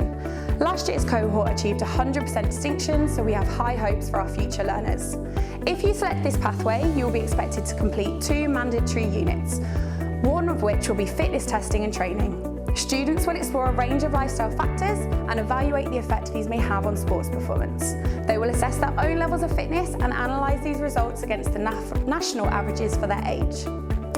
Last year's cohort achieved 100% distinction, so we have high hopes for our future learners. If you select this pathway, you will be expected to complete 2 mandatory units, one of which will be fitness testing and training. Students will explore a range of lifestyle factors and evaluate the effect these may have on sports performance. They will assess their own levels of fitness and analyse these results against the national averages for their age.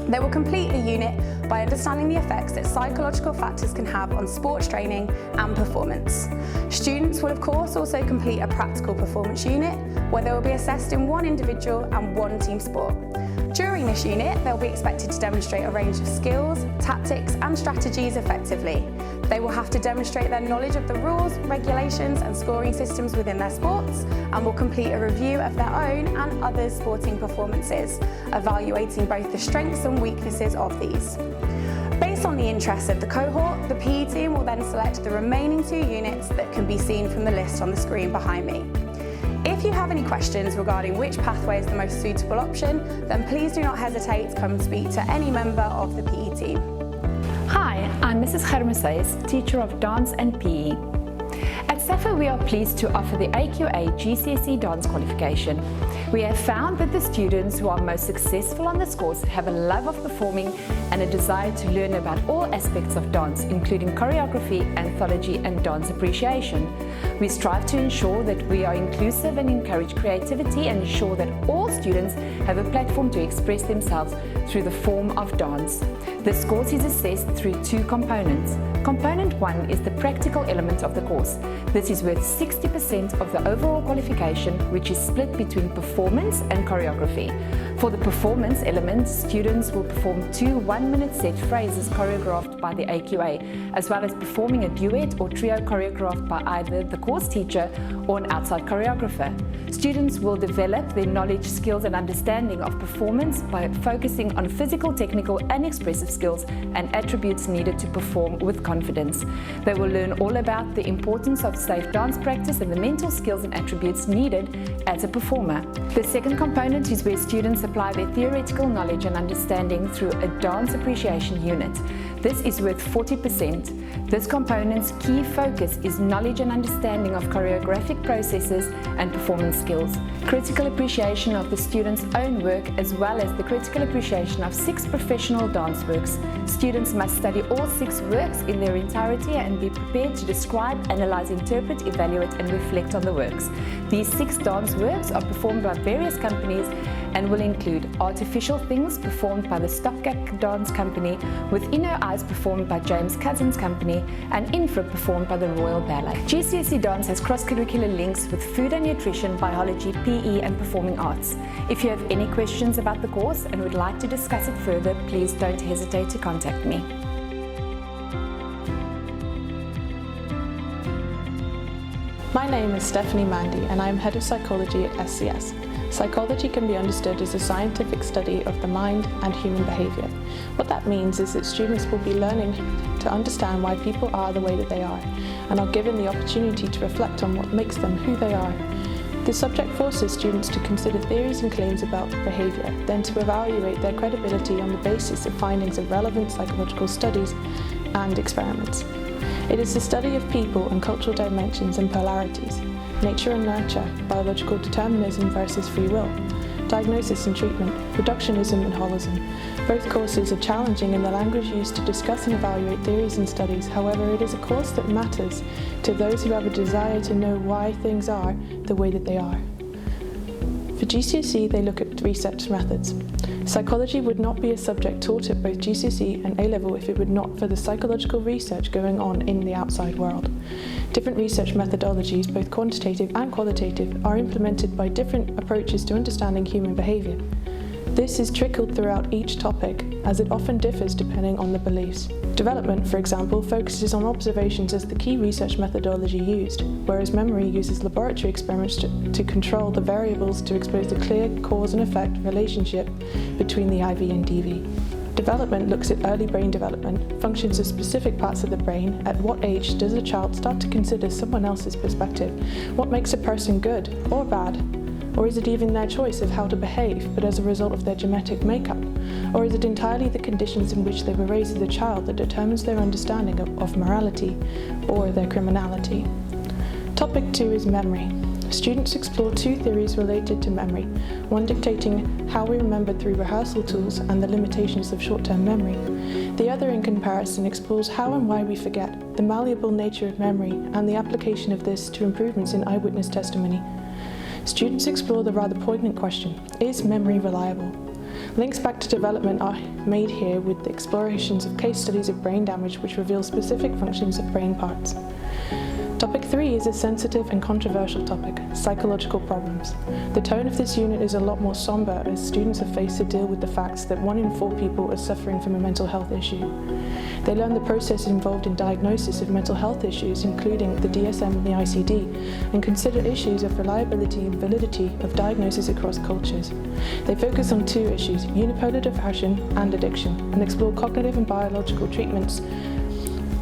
They will complete the unit by understanding the effects that psychological factors can have on sports training and performance. Students will of course also complete a practical performance unit where they will be assessed in 1 individual and 1 team sport. During this unit, they'll be expected to demonstrate a range of skills, tactics and strategies effectively. They will have to demonstrate their knowledge of the rules, regulations and scoring systems within their sports, and will complete a review of their own and others' sporting performances, evaluating both the strengths and weaknesses of these. Based on the interests of the cohort, the PE team will then select the remaining 2 units that can be seen from the list on the screen behind me. If you have any questions regarding which pathway is the most suitable option, then please do not hesitate to come and speak to any member of the PE team. Hi, I'm Mrs. Hermesais, teacher of dance and PE. At SAFA, we are pleased to offer the AQA GCSE dance qualification. We have found that the students who are most successful on this course have a love of performing and a desire to learn about all aspects of dance, including choreography, anthology and dance appreciation. We strive to ensure that we are inclusive and encourage creativity and ensure that all students have a platform to express themselves through the form of dance. This course is assessed through 2 components. Component 1 is the practical element of the course. This is worth 60% of the overall qualification, which is split between performance and choreography. For the performance element, students will perform 2 one-minute set phrases choreographed by the AQA, as well as performing a duet or trio choreographed by either the course teacher or an outside choreographer. Students will develop their knowledge, skills and understanding of performance by focusing on physical, technical and expressive skills and attributes needed to perform with confidence. They will learn all about the importance of safe dance practice and the mental skills and attributes needed as a performer. The second component is where students apply their theoretical knowledge and understanding through a dance appreciation unit. This is worth 40%. This component's key focus is knowledge and understanding of choreographic processes and performance skills, critical appreciation of the student's own work, as well as the critical appreciation of 6 professional dance works. Students must study all 6 works in their entirety and be prepared to describe, analyze, interpret, evaluate and reflect on the works. These 6 dance works are performed by various companies and will include Artificial Things performed by the Stopgap Dance Company, with Inno Eyes performed by James Cousins Company and Infra performed by the Royal Ballet. GCSE Dance has cross-curricular links with food and nutrition, biology, PE and performing arts. If you have any questions about the course and would like to discuss it further, please don't hesitate to contact me. My name is Stephanie Mandy and I am Head of Psychology at SCS. Psychology can be understood as a scientific study of the mind and human behaviour. What that means is that students will be learning to understand why people are the way that they are and are given the opportunity to reflect on what makes them who they are. The subject forces students to consider theories and claims about behaviour, then to evaluate their credibility on the basis of findings of relevant psychological studies and experiments. It is the study of people and cultural dimensions and polarities, nature and nurture, biological determinism versus free will, diagnosis and treatment, reductionism and holism. Both courses are challenging in the language used to discuss and evaluate theories and studies. However, it is a course that matters to those who have a desire to know why things are the way that they are. For GCSE, they look at research methods. Psychology would not be a subject taught at both GCSE and A-level if it were not for the psychological research going on in the outside world. Different research methodologies, both quantitative and qualitative, are implemented by different approaches to understanding human behaviour. This is trickled throughout each topic, as it often differs depending on the beliefs. Development, for example, focuses on observations as the key research methodology used, whereas memory uses laboratory experiments to control the variables to expose the clear cause and effect relationship between the IV and DV. Development looks at early brain development, functions of specific parts of the brain. At what age does a child start to consider someone else's perspective? What makes a person good or bad? Or is it even their choice of how to behave, but as a result of their genetic makeup? Or is it entirely the conditions in which they were raised as a child that determines their understanding of morality or their criminality? Topic 2 is memory. Students explore 2 theories related to memory, one dictating how we remember through rehearsal tools and the limitations of short-term memory. The other, in comparison, explores how and why we forget, the malleable nature of memory, and the application of this to improvements in eyewitness testimony. Students explore the rather poignant question, is memory reliable? Links back to development are made here with the explorations of case studies of brain damage which reveal specific functions of brain parts. Topic 3 is a sensitive and controversial topic, psychological problems. The tone of this unit is a lot more somber as students are faced to deal with the facts that 1 in 4 people are suffering from a mental health issue. They learn the process involved in diagnosis of mental health issues, including the DSM and the ICD, and consider issues of reliability and validity of diagnosis across cultures. They focus on 2 issues, unipolar depression and addiction, and explore cognitive and biological treatments.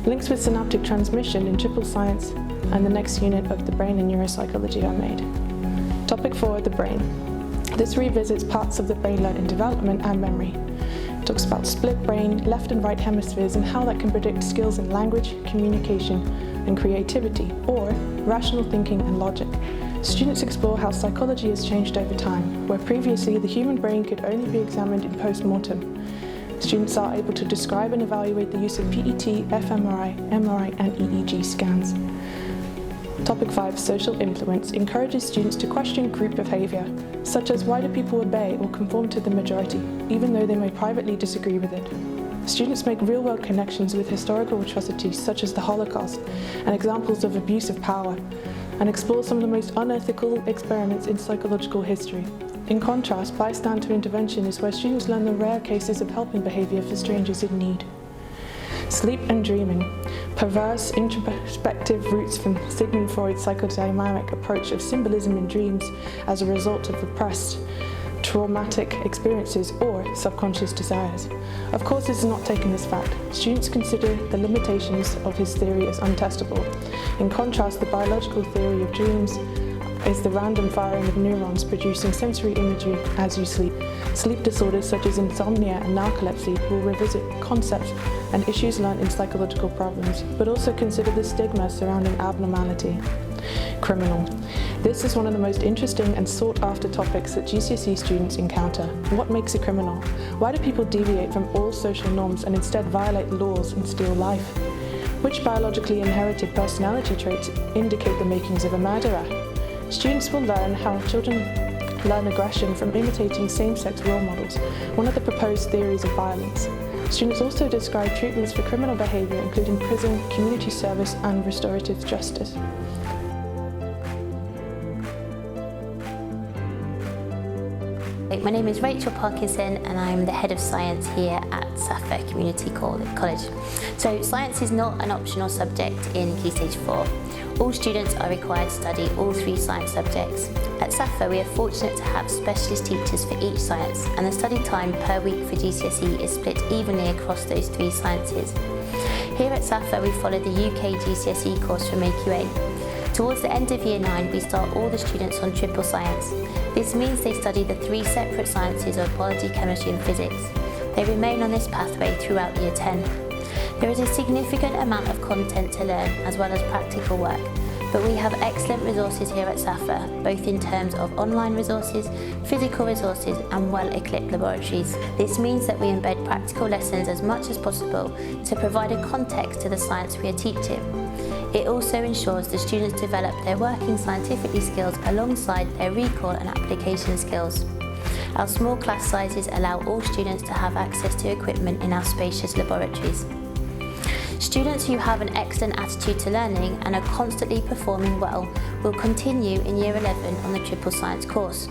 Links with synaptic transmission in triple science and the next unit of the brain and neuropsychology are made. Topic 4, the brain. This revisits parts of the brain learned in development and memory. It talks about split brain, left and right hemispheres, and how that can predict skills in language, communication, and creativity, or rational thinking and logic. Students explore how psychology has changed over time, where previously the human brain could only be examined in post-mortem. Students are able to describe and evaluate the use of PET, fMRI, MRI, and EEG scans. Topic 5, social influence, encourages students to question group behaviour, such as why do people obey or conform to the majority, even though they may privately disagree with it. Students make real-world connections with historical atrocities such as the Holocaust and examples of abuse of power, and explore some of the most unethical experiments in psychological history. In contrast, bystander intervention is where students learn the rare cases of helping behaviour for strangers in need. Sleep and dreaming, perverse introspective roots from Sigmund Freud's psychodynamic approach of symbolism in dreams as a result of repressed traumatic experiences or subconscious desires. Of course, this is not taken as fact. Students consider the limitations of his theory as untestable. In contrast, the biological theory of dreams is the random firing of neurons producing sensory imagery as you sleep. Sleep disorders such as insomnia and narcolepsy will revisit concepts and issues learned in psychological problems, but also consider the stigma surrounding abnormality. Criminal. This is one of the most interesting and sought-after topics that GCSE students encounter. What makes a criminal? Why do people deviate from all social norms and instead violate laws and steal life? Which biologically inherited personality traits indicate the makings of a murderer? Students will learn how children learn aggression from imitating same-sex role models, one of the proposed theories of violence. Students also describe treatments for criminal behaviour, including prison, community service and restorative justice. My name is Rachel Parkinson and I'm the Head of Science here at Safa Community College. So science is not an optional subject in Key Stage 4. All students are required to study all 3 science subjects. At Safa we are fortunate to have specialist teachers for each science, and the study time per week for GCSE is split evenly across those 3 sciences. Here at Safa we follow the UK GCSE course from AQA. Towards the end of Year 9 we start all the students on triple science. This means they study the 3 separate sciences of biology, chemistry and physics. They remain on this pathway throughout Year 10. There is a significant amount of content to learn as well as practical work, but we have excellent resources here at Safa, both in terms of online resources, physical resources and well-equipped laboratories. This means that we embed practical lessons as much as possible to provide a context to the science we are teaching. It also ensures the students develop their working scientifically skills alongside their recall and application skills. Our small class sizes allow all students to have access to equipment in our spacious laboratories. Students who have an excellent attitude to learning and are constantly performing well will continue in Year 11 on the triple science course.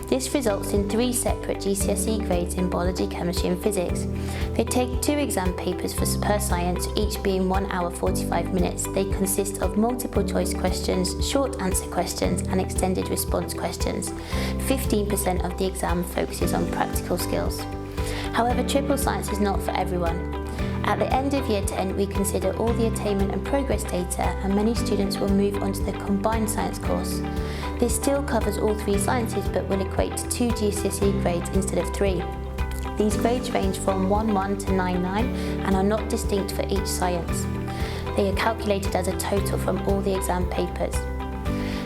This results in 3 separate GCSE grades in biology, chemistry and physics. They take 2 exam papers per science, each being 1 hour 45 minutes. They consist of multiple choice questions, short answer questions and extended response questions. 15% of the exam focuses on practical skills. However, triple science is not for everyone. At the end of Year 10, we consider all the attainment and progress data, and many students will move on to the combined science course. This still covers all 3 sciences but will equate to 2 GCSE grades instead of 3. These grades range from 1-1 to 9-9 and are not distinct for each science. They are calculated as a total from all the exam papers.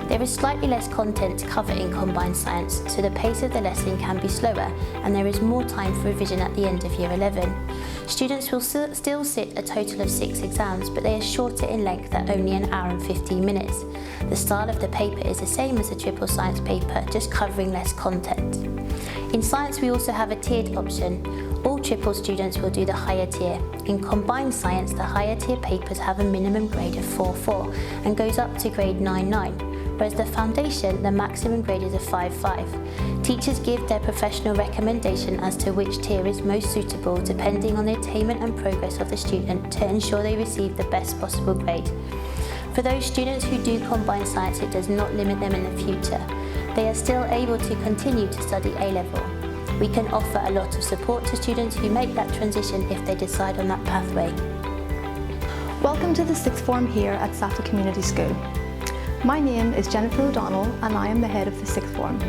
There is slightly less content to cover in combined science, so the pace of the lesson can be slower and there is more time for revision at the end of Year 11. Students will still sit a total of 6 exams, but they are shorter in length at only 1 hour and 15 minutes. The style of the paper is the same as the triple science paper, just covering less content. In science we also have a tiered option. All triple students will do the higher tier. In combined science, the higher tier papers have a minimum grade of 4-4 and goes up to grade 9-9. Whereas the foundation, the maximum grade is a 5-5. Teachers give their professional recommendation as to which tier is most suitable depending on the attainment and progress of the student to ensure they receive the best possible grade. For those students who do combined science, it does not limit them in the future. They are still able to continue to study A-level. We can offer a lot of support to students who make that transition if they decide on that pathway. Welcome to the 6th form here at Safa Community School. My name is Jennifer O'Donnell and I am the head of the 6th form.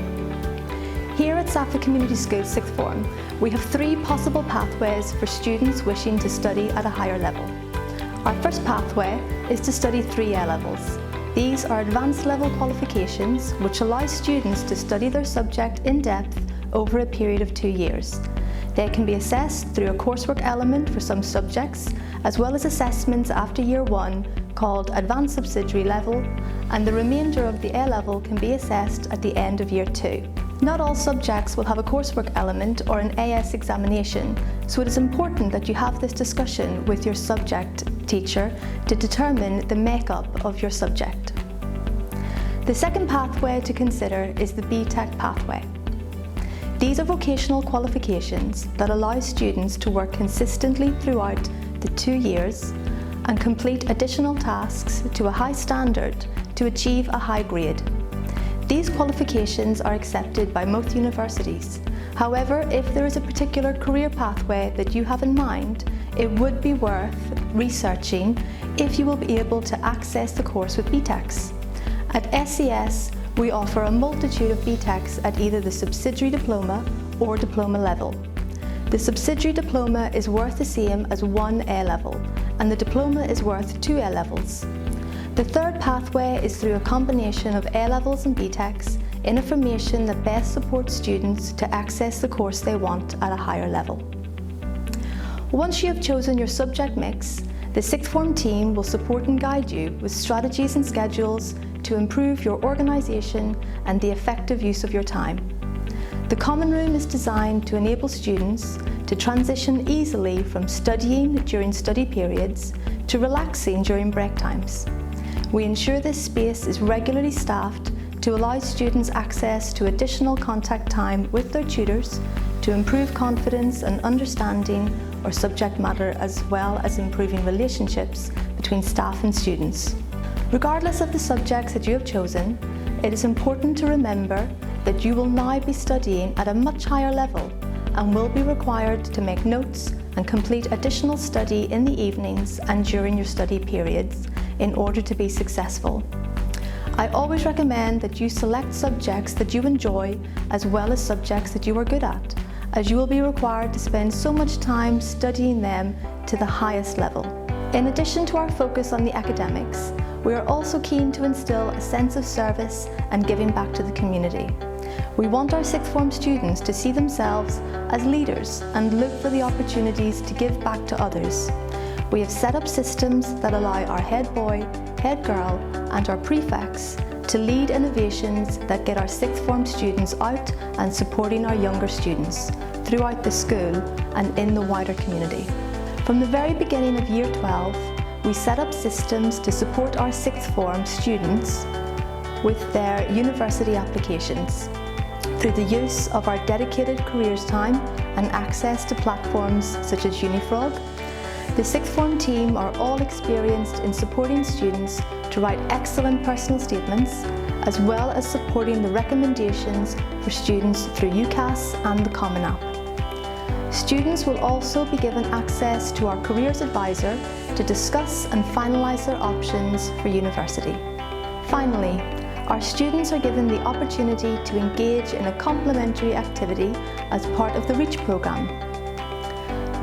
Here at Safa Community School 6th form, we have 3 possible pathways for students wishing to study at a higher level. Our first pathway is to study 3 A-levels. These are advanced level qualifications which allow students to study their subject in depth over a period of 2 years. They can be assessed through a coursework element for some subjects, as well as assessments after Year 1 called Advanced Subsidiary Level, and the remainder of the A-level can be assessed at the end of Year 2. Not all subjects will have a coursework element or an AS examination, so it is important that you have this discussion with your subject teacher to determine the makeup of your subject. The second pathway to consider is the BTEC pathway. These are vocational qualifications that allow students to work consistently throughout the 2 years and complete additional tasks to a high standard to achieve a high grade. These qualifications are accepted by most universities. However, if there is a particular career pathway that you have in mind, it would be worth researching if you will be able to access the course with BTECs. At SES, we offer a multitude of BTECs at either the subsidiary diploma or diploma level. The subsidiary diploma is worth the same as one A-level, and the diploma is worth 2 A-levels. The third pathway is through a combination of A-levels and BTECs in a formation that best supports students to access the course they want at a higher level. Once you have chosen your subject mix, the sixth form team will support and guide you with strategies and schedules to improve your organisation and the effective use of your time. The common room is designed to enable students to transition easily from studying during study periods to relaxing during break times. We ensure this space is regularly staffed to allow students access to additional contact time with their tutors to improve confidence and understanding or subject matter, as well as improving relationships between staff and students. Regardless of the subjects that you have chosen, it is important to remember that you will now be studying at a much higher level and will be required to make notes and complete additional study in the evenings and during your study periods in order to be successful. I always recommend that you select subjects that you enjoy as well as subjects that you are good at, as you will be required to spend so much time studying them to the highest level. In addition to our focus on the academics, we are also keen to instill a sense of service and giving back to the community. We want our sixth form students to see themselves as leaders and look for the opportunities to give back to others. We have set up systems that allow our head boy, head girl and our prefects to lead innovations that get our sixth form students out and supporting our younger students throughout the school and in the wider community. From the very beginning of Year 12, we set up systems to support our sixth form students with their university applications through the use of our dedicated careers time and access to platforms such as Unifrog. The sixth form team are all experienced in supporting students to write excellent personal statements, as well as supporting the recommendations for students through UCAS and the Common App. Students will also be given access to our careers advisor to discuss and finalise their options for university. Finally, our students are given the opportunity to engage in a complementary activity as part of the REACH programme.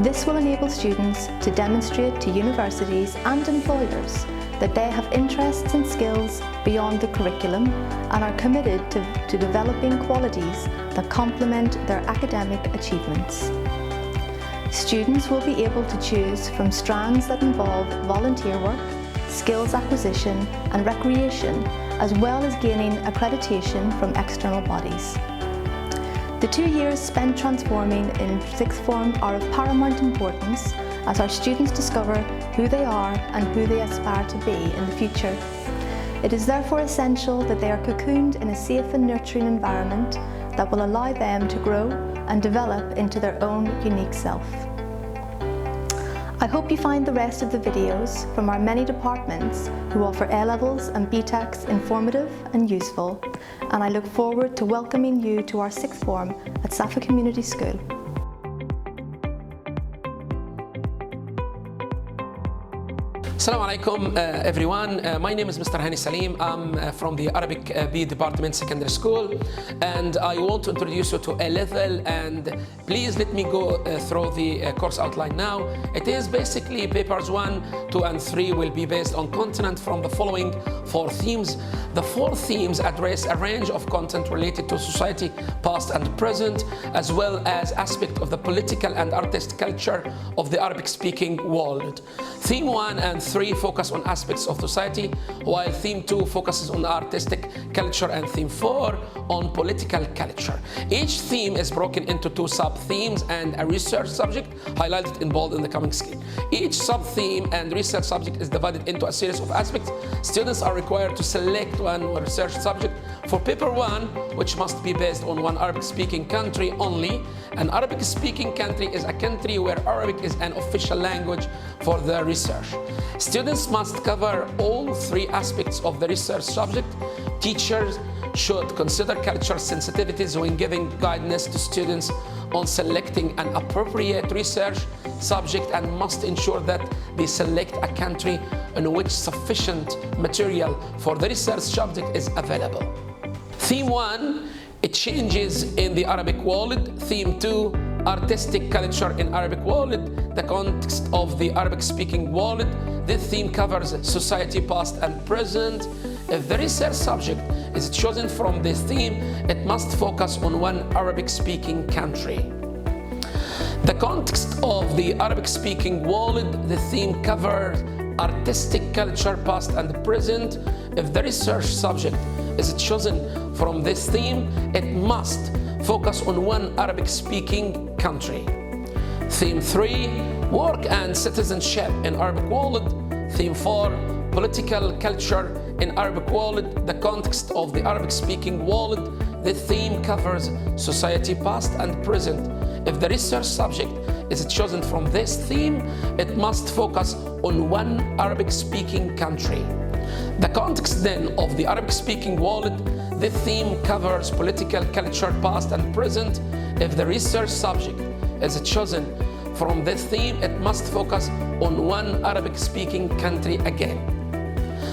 This will enable students to demonstrate to universities and employers that they have interests and skills beyond the curriculum and are committed to developing qualities that complement their academic achievements. Students will be able to choose from strands that involve volunteer work, skills acquisition and recreation, as well as gaining accreditation from external bodies. The 2 years spent transforming in sixth form are of paramount importance as our students discover who they are and who they aspire to be in the future. It is therefore essential that they are cocooned in a safe and nurturing environment that will allow them to grow and develop into their own unique self. I hope you find the rest of the videos from our many departments who offer A-levels and BTECs informative and useful, and I look forward to welcoming you to our sixth form at Safa Community School. Assalamu alaikum everyone. My name is Mr. Hani Salim. I'm from the Arabic B Department Secondary School, and I want to introduce you to A-level, and please let me go through the course outline now. It is basically papers 1, 2 and 3 will be based on content from the following 4 themes. The 4 themes address a range of content related to society past and present, as well as aspects of the political and artistic culture of the Arabic speaking world. Theme 1 and 3 focus on aspects of society, while theme 2 focuses on artistic culture and theme 4 on political culture. Each theme is broken into 2 sub-themes and a research subject highlighted in bold in the coming screen. Each sub-theme and research subject is divided into a series of aspects. Students are required to select one research subject. For paper 1, which must be based on one Arabic-speaking country only, an Arabic-speaking country is a country where Arabic is an official language for the research. Students must cover all 3 aspects of the research subject. Teachers should consider cultural sensitivities when giving guidance to students on selecting an appropriate research subject, and must ensure that they select a country in which sufficient material for the research subject is available. Theme 1, it changes in the Arabic world. Theme 2, artistic culture in Arabic world, the context of the Arabic-speaking world. This theme covers society past and present. If the research subject is chosen from this theme, it must focus on one Arabic-speaking country. The context of the Arabic-speaking world, the theme covers artistic culture past and present. If the research subject is chosen from this theme, it must focus on one Arabic-speaking country. Theme 3, work and citizenship in Arabic world. Theme 4, political culture in Arabic world, the context of the Arabic-speaking world. The theme covers society past and present. If the research subject is chosen from this theme, it must focus on one Arabic-speaking country. The context then of the Arabic-speaking world, the theme covers political culture past and present. If the research subject is chosen from this theme, it must focus on one Arabic-speaking country again.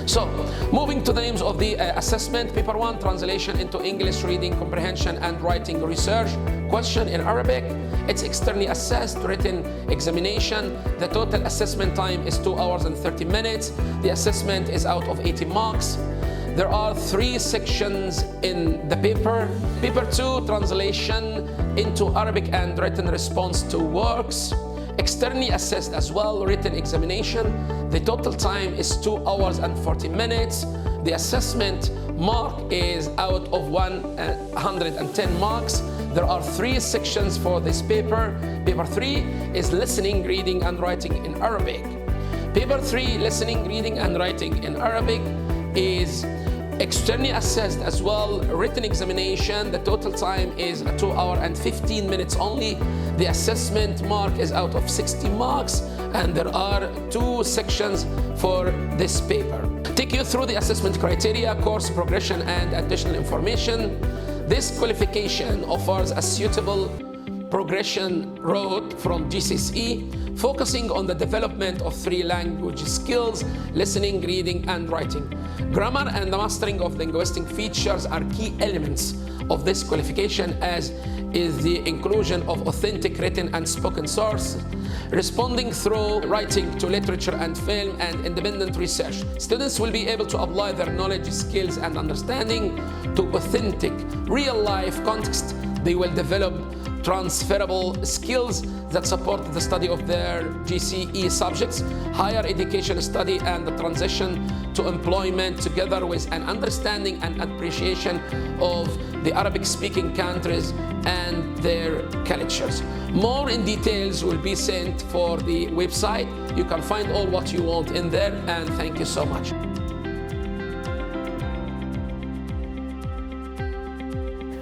So, moving to the names of the assessment. Paper 1, translation into English, reading comprehension and writing research. Question in Arabic. It's externally assessed, written examination. The total assessment time is 2 hours and 30 minutes. The assessment is out of 80 marks. There are 3 sections in the paper. Paper 2, translation into Arabic and written response to works. Externally assessed as well, written examination. The total time is 2 hours and 40 minutes. The assessment mark is out of 110 marks. There are 3 sections for this paper. Paper 3 is listening, reading and writing in Arabic. Paper 3, listening, reading and writing in Arabic, is externally assessed as well, written examination. The total time is 2 hours and 15 minutes only. The assessment mark is out of 60 marks, and there are 2 sections for this paper. Take you through the assessment criteria, course progression and additional information. This qualification offers a suitable progression road from GCSE, focusing on the development of 3 language skills: listening, reading and writing. Grammar and the mastering of linguistic features are key elements of this qualification, as is the inclusion of authentic written and spoken sources, responding through writing to literature and film, and independent research. Students will be able to apply their knowledge, skills and understanding to authentic, real-life context. They will develop transferable skills that support the study of their GCSE subjects, higher education study and the transition to employment, together with an understanding and appreciation of the Arabic-speaking countries and their cultures. More in details will be sent for the website. You can find all what you want in there, and thank you so much.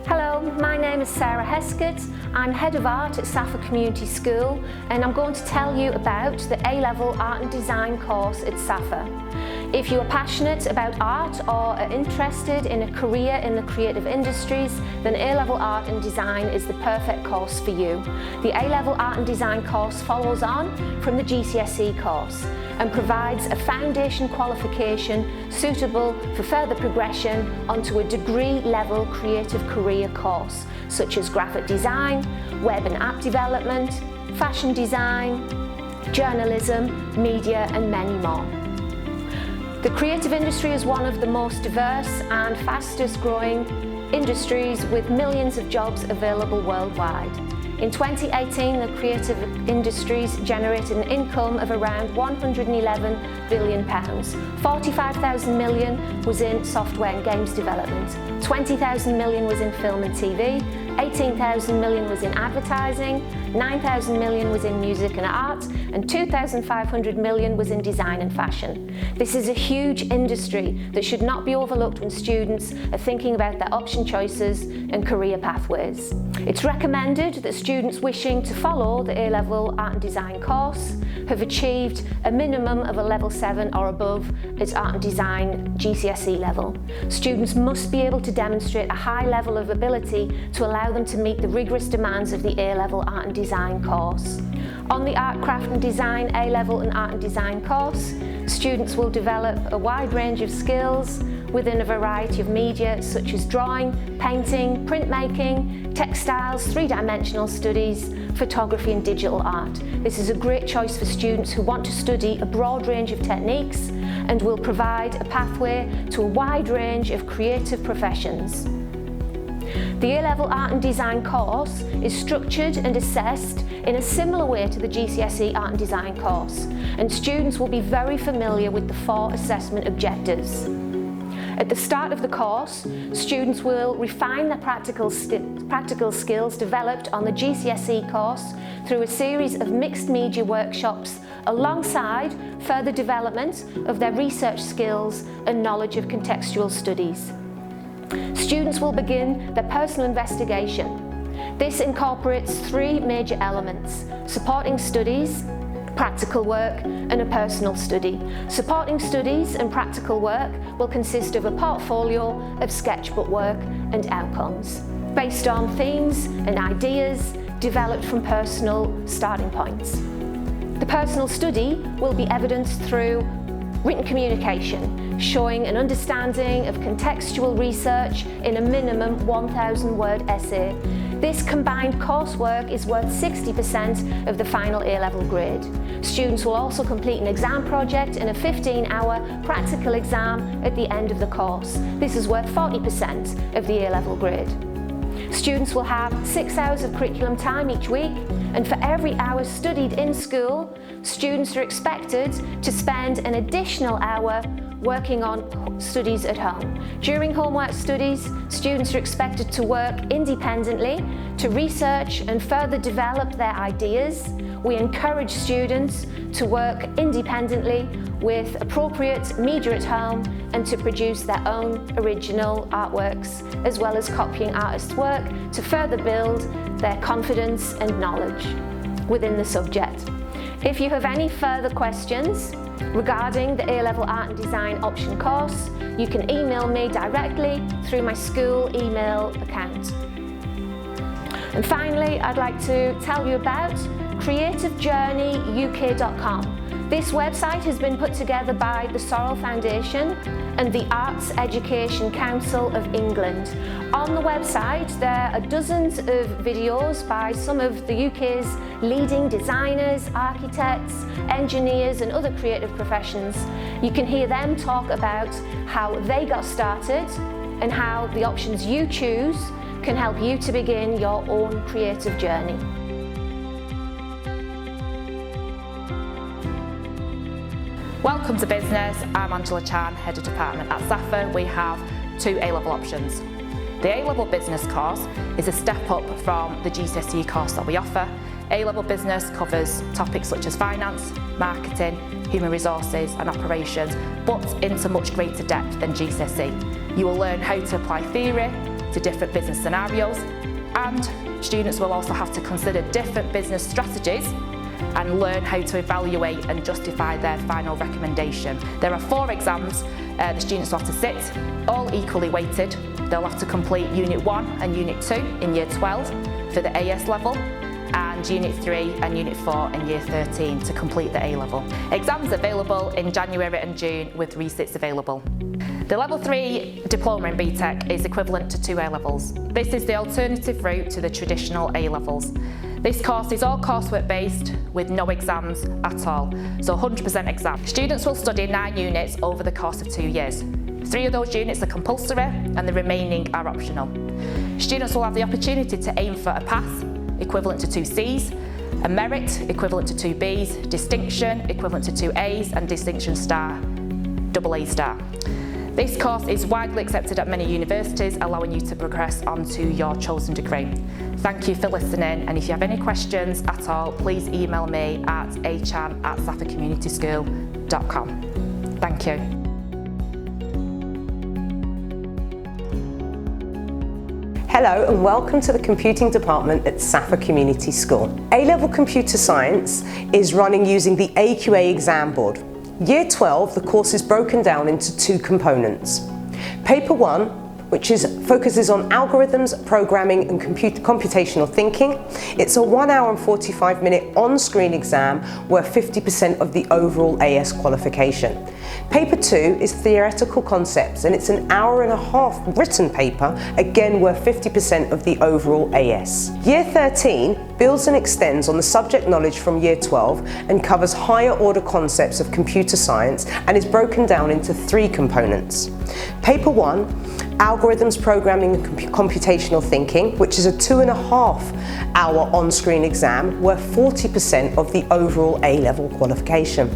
Hello, my name is Sarah Heskett. I'm Head of Art at Safa Community School, and I'm going to tell you about the A-Level Art and Design course at Safa. If you are passionate about art or are interested in a career in the creative industries, then A-Level Art and Design is the perfect course for you. The A-Level Art and Design course follows on from the GCSE course and provides a foundation qualification suitable for further progression onto a degree-level creative career course, such as graphic design, web and app development, fashion design, journalism, media and many more. The creative industry is one of the most diverse and fastest growing industries, with millions of jobs available worldwide. In 2018, the creative industries generated an income of around £111 billion. 45,000 million was in software and games development, 20,000 million was in film and TV, 18,000 million was in advertising, 9,000 million was in music and art, and 2,500 million was in design and fashion. This is a huge industry that should not be overlooked when students are thinking about their option choices and career pathways. It's recommended that students wishing to follow the A-Level Art and Design course have achieved a minimum of a level 7 or above at Art and Design GCSE level. Students must be able to demonstrate a high level of ability to allow them to meet the rigorous demands of the A-Level Art and Design course. On the Art, Craft and Design A-Level and Art and Design course, students will develop a wide range of skills within a variety of media such as drawing, painting, printmaking, textiles, three-dimensional studies, photography and digital art. This is a great choice for students who want to study a broad range of techniques and will provide a pathway to a wide range of creative professions. The A-Level Art and Design course is structured and assessed in a similar way to the GCSE Art and Design course, and students will be very familiar with the 4 assessment objectives. At the start of the course, students will refine their practical skills developed on the GCSE course through a series of mixed media workshops alongside further development of their research skills and knowledge of contextual studies. Students will begin their personal investigation. This incorporates 3 major elements: supporting studies, practical work and a personal study. Supporting studies and practical work will consist of a portfolio of sketchbook work and outcomes based on themes and ideas developed from personal starting points. The personal study will be evidenced through written communication, showing an understanding of contextual research in a minimum 1,000-word essay. This combined coursework is worth 60% of the final A-level grade. Students will also complete an exam project and a 15-hour practical exam at the end of the course. This is worth 40% of the A-level grade. Students will have 6 hours of curriculum time each week, and for every hour studied in school, students are expected to spend an additional hour working on studies at home. During homework studies, students are expected to work independently to research and further develop their ideas. We encourage students to work independently with appropriate media at home and to produce their own original artworks, as well as copying artists' work to further build their confidence and knowledge within the subject. If you have any further questions regarding the A-Level Art and Design option course, you can email me directly through my school email account. And finally, I'd like to tell you about creativejourneyuk.com. This website has been put together by the Sorrel Foundation and the Arts Education Council of England. On the website there are dozens of videos by some of the UK's leading designers, architects, engineers and other creative professions. You can hear them talk about how they got started and how the options you choose can help you to begin your own creative journey. Welcome to business. I'm Angela Chan, Head of Department at SAFA. We have 2 A-level options. The A-level business course is a step up from the GCSE course that we offer. A-level business covers topics such as finance, marketing, human resources and operations, but into much greater depth than GCSE. You will learn how to apply theory to different business scenarios, and students will also have to consider different business strategies and learn how to evaluate and justify their final recommendation. There are 4 exams the students will have to sit, all equally weighted. They'll have to complete Unit 1 and Unit 2 in Year 12 for the AS level, and Unit 3 and Unit 4 in Year 13 to complete the A-level. Exams available in January and June with resits available. The Level 3 Diploma in BTEC is equivalent to 2 A-levels. This is the alternative route to the traditional A-levels. This course is all coursework based with no exams at all, so 100% exam. Students will study 9 units over the course of 2 years. 3 of those units are compulsory and the remaining are optional. Students will have the opportunity to aim for a pass equivalent to 2 Cs, a merit equivalent to 2 Bs, distinction equivalent to 2 As and distinction star, AA star. This course is widely accepted at many universities, allowing you to progress onto your chosen degree. Thank you for listening, and if you have any questions at all, please email me at achan@saffacommunityschool.com. Thank you. Hello and welcome to the Computing Department at SAFA Community School. A-Level Computer Science is running using the AQA exam board. Year 12, the course is broken down into 2 components. Paper 1 which focuses on algorithms, programming and computational thinking. It's a 1 hour and 45-minute on-screen exam worth 50% of the overall AS qualification. Paper 2 is theoretical concepts, and it's an hour and a half written paper, again worth 50% of the overall AS. Year 13 builds and extends on the subject knowledge from Year 12 and covers higher order concepts of computer science and is broken down into 3 components. Paper 1, algorithms, programming and computational thinking, which is a 2.5 hour on-screen exam worth 40% of the overall A-level qualification.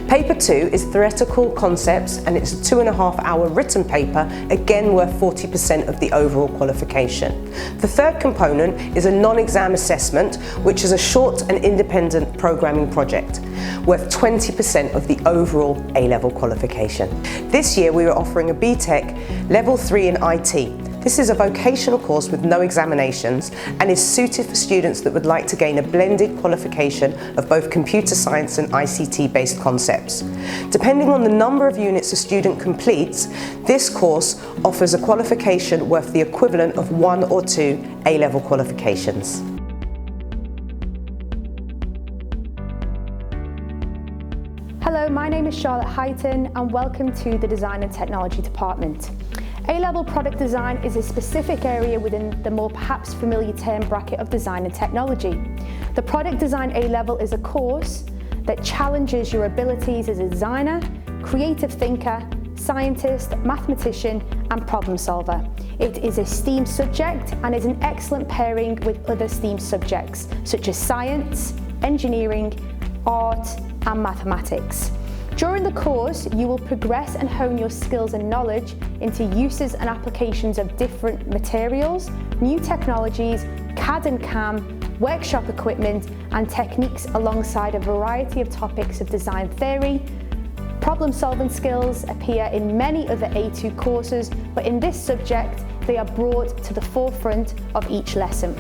Paper 2 is theoretical concepts, and it's a 2.5 hour written paper, again worth 40% of the overall qualification. The third component is a non-exam assessment, which is a short and independent programming project, worth 20% of the overall A-level qualification. This year we are offering a BTEC Level 3 in IT. This is a vocational course with no examinations and is suited for students that would like to gain a blended qualification of both computer science and ICT-based concepts. Depending on the number of units a student completes, this course offers a qualification worth the equivalent of 1 or 2 A-level qualifications. Hello, my name is Charlotte Heighton and welcome to the Design and Technology Department. A-level product design is a specific area within the more perhaps familiar term bracket of design and technology. The product design A-level is a course that challenges your abilities as a designer, creative thinker, scientist, mathematician and problem solver. It is a STEAM subject and is an excellent pairing with other STEAM subjects such as science, engineering, art and mathematics. During the course, you will progress and hone your skills and knowledge into uses and applications of different materials, new technologies, CAD and CAM, workshop equipment and techniques alongside a variety of topics of design theory. Problem-solving skills appear in many other A2 courses, but in this subject, they are brought to the forefront of each lesson.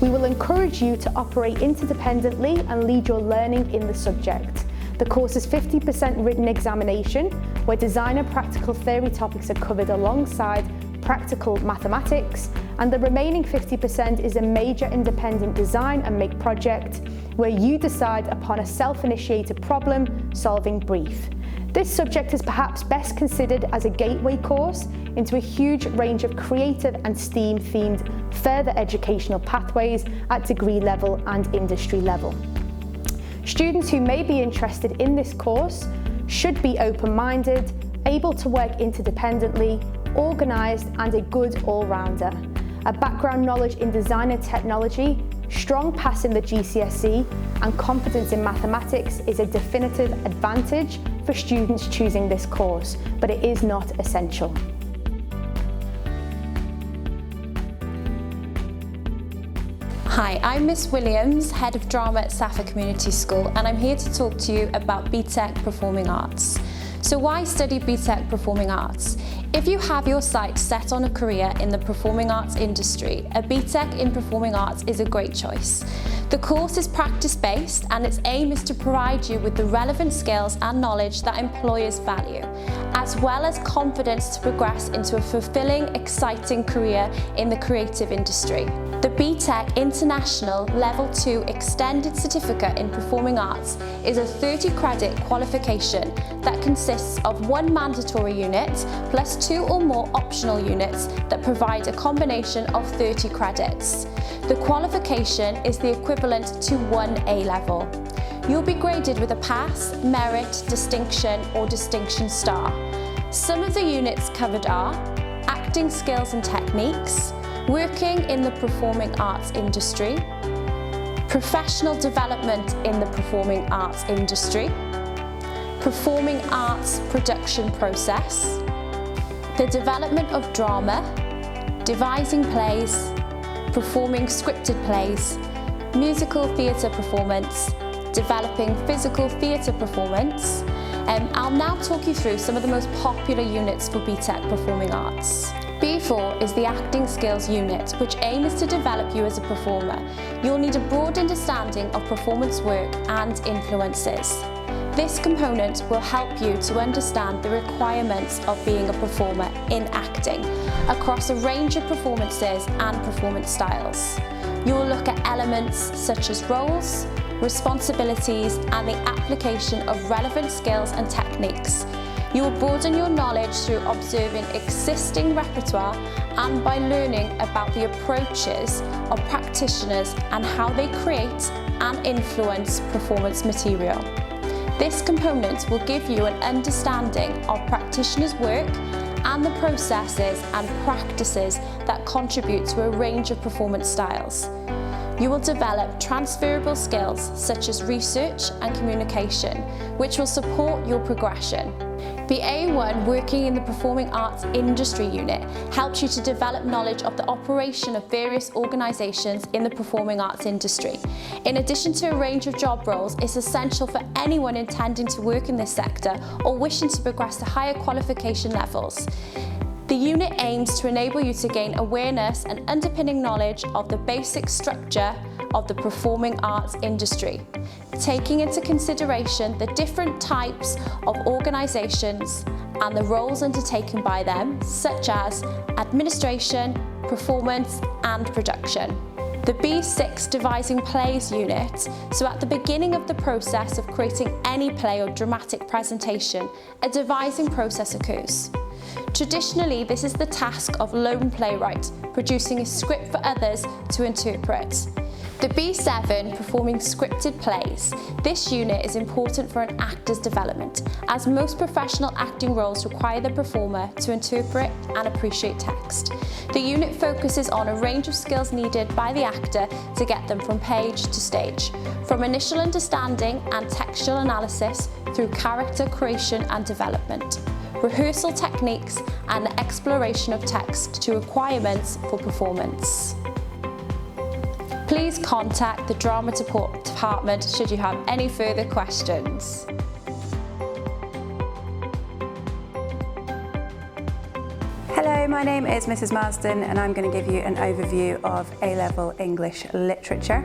We will encourage you to operate interdependently and lead your learning in the subject. The course is 50% written examination, where design and practical theory topics are covered alongside practical mathematics, and the remaining 50% is a major independent design and make project, where you decide upon a self-initiated problem-solving brief. This subject is perhaps best considered as a gateway course into a huge range of creative and STEAM-themed further educational pathways at degree level and industry level. Students who may be interested in this course should be open-minded, able to work interdependently, organised and a good all-rounder. A background knowledge in design and technology, strong pass in the GCSE and confidence in mathematics is a definitive advantage for students choosing this course, but it is not essential. Hi, I'm Miss Williams, Head of Drama at Safa Community School, and I'm here to talk to you about BTEC Performing Arts. So why study BTEC Performing Arts? If you have your sights set on a career in the performing arts industry, a BTEC in Performing Arts is a great choice. The course is practice-based and its aim is to provide you with the relevant skills and knowledge that employers value, as well as confidence to progress into a fulfilling, exciting career in the creative industry. The BTEC International Level 2 Extended Certificate in Performing Arts is a 30-credit qualification that consists of 1 mandatory unit plus 2 or more optional units that provide a combination of 30 credits. The qualification is the equivalent to 1 A-level. You'll be graded with a pass, merit, distinction or distinction star. Some of the units covered are acting skills and techniques, working in the performing arts industry, professional development in the performing arts industry, performing arts production process, the development of drama, devising plays, performing scripted plays, musical theatre performance, developing physical theatre performance. I'll now talk you through some of the most popular units for BTEC Performing Arts. B4 is the acting skills unit, which aims to develop you as a performer. You'll need a broad understanding of performance work and influences. This component will help you to understand the requirements of being a performer in acting across a range of performances and performance styles. You will look at elements such as roles, responsibilities, and the application of relevant skills and techniques. You will broaden your knowledge through observing existing repertoire and by learning about the approaches of practitioners and how they create and influence performance material. This component will give you an understanding of practitioners' work and the processes and practices that contribute to a range of performance styles. You will develop transferable skills such as research and communication, which will support your progression. The A1 working in the Performing Arts Industry Unit helps you to develop knowledge of the operation of various organisations in the performing arts industry. In addition to a range of job roles, it's essential for anyone intending to work in this sector or wishing to progress to higher qualification levels. The unit aims to enable you to gain awareness and underpinning knowledge of the basic structure of the performing arts industry, taking into consideration the different types of organisations and the roles undertaken by them, such as administration, performance and production. The B6 Devising Plays unit, so at the beginning of the process of creating any play or dramatic presentation, a devising process occurs. Traditionally, this is the task of lone playwright, producing a script for others to interpret. The B7, Performing Scripted Plays. This unit is important for an actor's development, as most professional acting roles require the performer to interpret and appreciate text. The unit focuses on a range of skills needed by the actor to get them from page to stage, from initial understanding and textual analysis through character creation and development, rehearsal techniques and the exploration of text to requirements for performance. Please contact the Drama Department should you have any further questions. Hello, my name is Mrs. Marsden and I'm going to give you an overview of A-level English literature.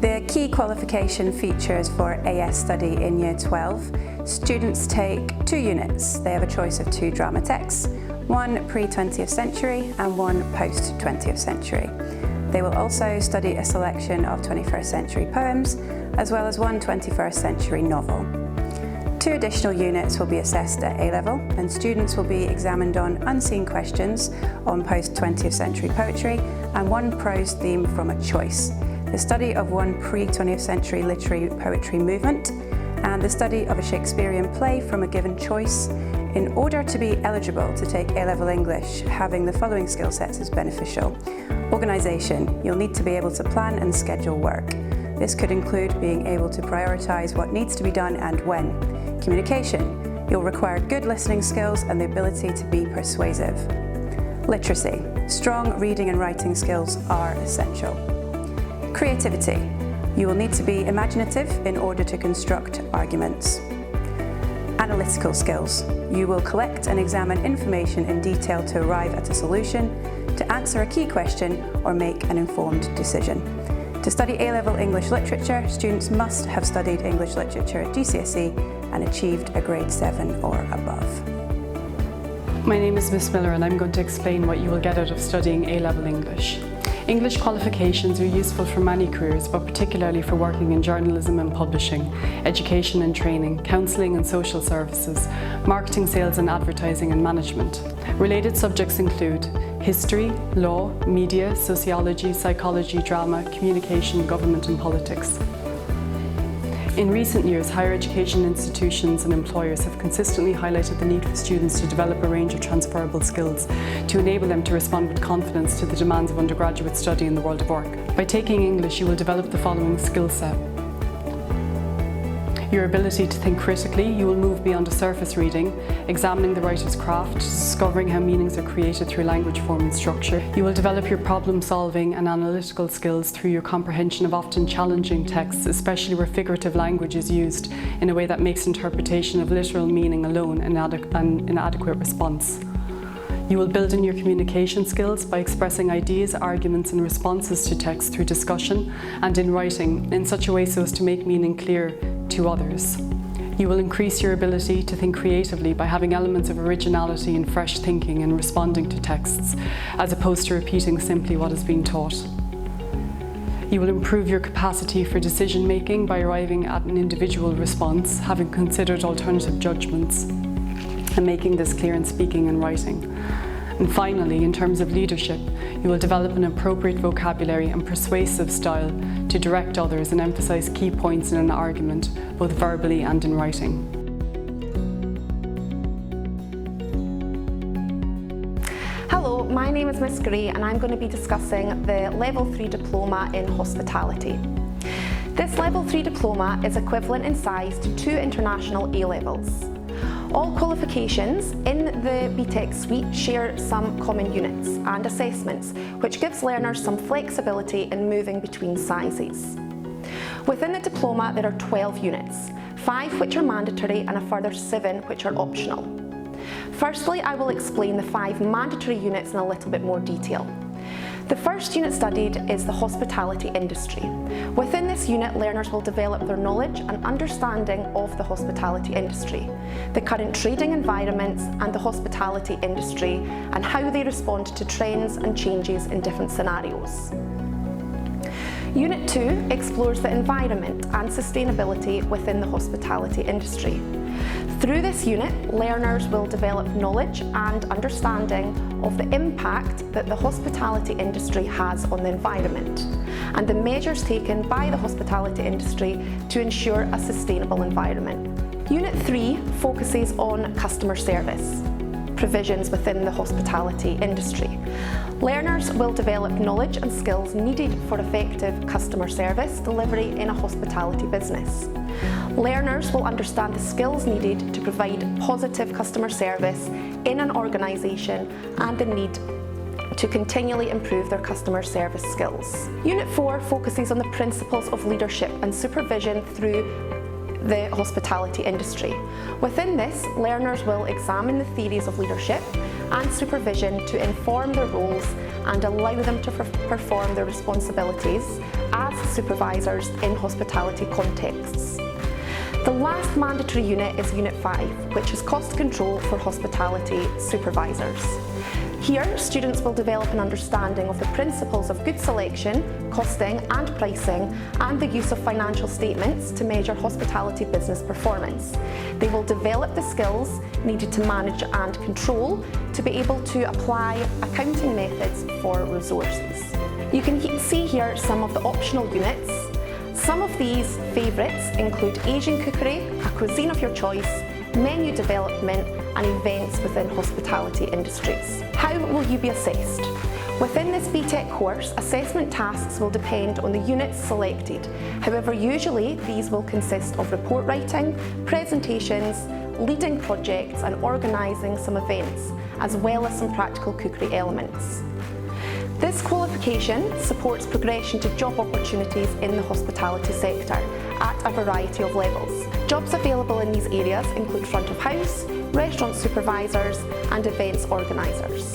The key qualification features for AS study in Year 12. Students take 2 units. They have a choice of 2 drama texts, one pre-20th century and one post-20th century. They will also study a selection of 21st century poems, as well as one 21st century novel. 2 additional units will be assessed at A-level, and students will be examined on unseen questions on post-20th century poetry and one prose theme from a choice, the study of one pre-20th century literary poetry movement, and the study of a Shakespearean play from a given choice. In order to be eligible to take A-level English, having the following skill sets is beneficial. Organisation. You'll need to be able to plan and schedule work. This could include being able to prioritise what needs to be done and when. Communication. You'll require good listening skills and the ability to be persuasive. Literacy. Strong reading and writing skills are essential. Creativity. You will need to be imaginative in order to construct arguments. Analytical skills. You will collect and examine information in detail to arrive at a solution, to answer a key question or make an informed decision. To study A-level English literature, students must have studied English literature at GCSE and achieved a grade 7 or above. My name is Miss Miller and I'm going to explain what you will get out of studying A-level English. English qualifications are useful for many careers, but particularly for working in journalism and publishing, education and training, counselling and social services, marketing, sales and advertising and management. Related subjects include history, law, media, sociology, psychology, drama, communication, government and politics. In recent years, higher education institutions and employers have consistently highlighted the need for students to develop a range of transferable skills to enable them to respond with confidence to the demands of undergraduate study in the world of work. By taking English, you will develop the following skill set. Your ability to think critically. You will move beyond a surface reading, examining the writer's craft, discovering how meanings are created through language, form and structure. You will develop your problem solving and analytical skills through your comprehension of often challenging texts, especially where figurative language is used in a way that makes interpretation of literal meaning alone an inadequate response. You will build in your communication skills by expressing ideas, arguments and responses to text through discussion and in writing in such a way so as to make meaning clear to others. You will increase your ability to think creatively by having elements of originality and fresh thinking and responding to texts, as opposed to repeating simply what is being taught. You will improve your capacity for decision making by arriving at an individual response, having considered alternative judgments, and making this clear in speaking and writing. And finally, in terms of leadership, you will develop an appropriate vocabulary and persuasive style to direct others and emphasize key points in an argument, both verbally and in writing. Hello, my name is Miss Gray and I'm going to be discussing the Level 3 Diploma in Hospitality. This Level 3 Diploma is equivalent in size to 2 international A-levels. All qualifications in the BTEC suite share some common units and assessments, which gives learners some flexibility in moving between sizes. Within the diploma there are 12 units, 5 which are mandatory and a further 7 which are optional. Firstly, I will explain the 5 mandatory units in a little bit more detail. The first unit studied is the hospitality industry. Within this unit, learners will develop their knowledge and understanding of the hospitality industry, the current trading environments and the hospitality industry, and how they respond to trends and changes in different scenarios. Unit 2 explores the environment and sustainability within the hospitality industry. Through this unit, learners will develop knowledge and understanding of the impact that the hospitality industry has on the environment and the measures taken by the hospitality industry to ensure a sustainable environment. Unit 3 focuses on customer service provisions within the hospitality industry. Learners will develop knowledge and skills needed for effective customer service delivery in a hospitality business. Learners will understand the skills needed to provide positive customer service in an organisation and the need to continually improve their customer service skills. Unit 4 focuses on the principles of leadership and supervision through the hospitality industry. Within this, learners will examine the theories of leadership and supervision to inform their roles and allow them to perform their responsibilities as supervisors in hospitality contexts. The last mandatory unit is Unit 5, which is cost control for hospitality supervisors. Here, students will develop an understanding of the principles of good selection, costing and pricing, and the use of financial statements to measure hospitality business performance. They will develop the skills needed to manage and control to be able to apply accounting methods for resources. You can see here some of the optional units. Some of these favourites include Asian cookery, a cuisine of your choice, menu development and events within hospitality industries. How will you be assessed? Within this BTEC course, assessment tasks will depend on the units selected. However, usually these will consist of report writing, presentations, leading projects and organising some events, as well as some practical cookery elements. This qualification supports progression to job opportunities in the hospitality sector at a variety of levels. Jobs available in these areas include front of house, restaurant supervisors and events organisers.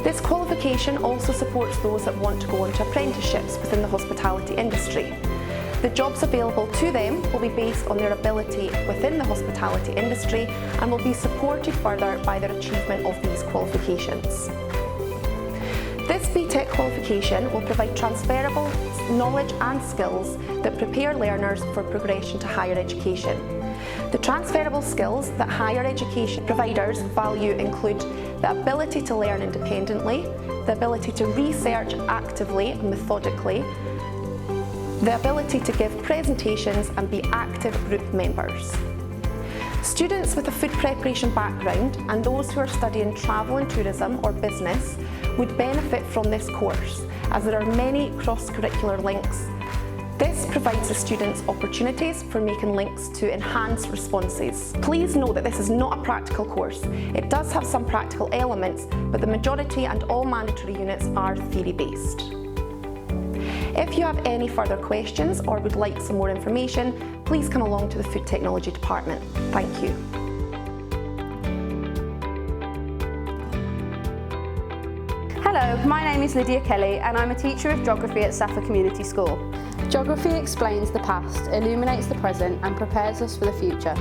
This qualification also supports those that want to go into apprenticeships within the hospitality industry. The jobs available to them will be based on their ability within the hospitality industry and will be supported further by their achievement of these qualifications. This BTEC qualification will provide transferable knowledge and skills that prepare learners for progression to higher education. The transferable skills that higher education providers value include the ability to learn independently, the ability to research actively and methodically, the ability to give presentations and be active group members. Students with a food preparation background and those who are studying travel and tourism or business would benefit from this course, as there are many cross-curricular links. This provides the students opportunities for making links to enhance responses. Please note that this is not a practical course. It does have some practical elements, but the majority and all mandatory units are theory-based. If you have any further questions or would like some more information, please come along to the Food Technology Department. Thank you. Hello, my name is Lydia Kelly and I'm a teacher of geography at Safa Community School. Geography explains the past, illuminates the present and prepares us for the future.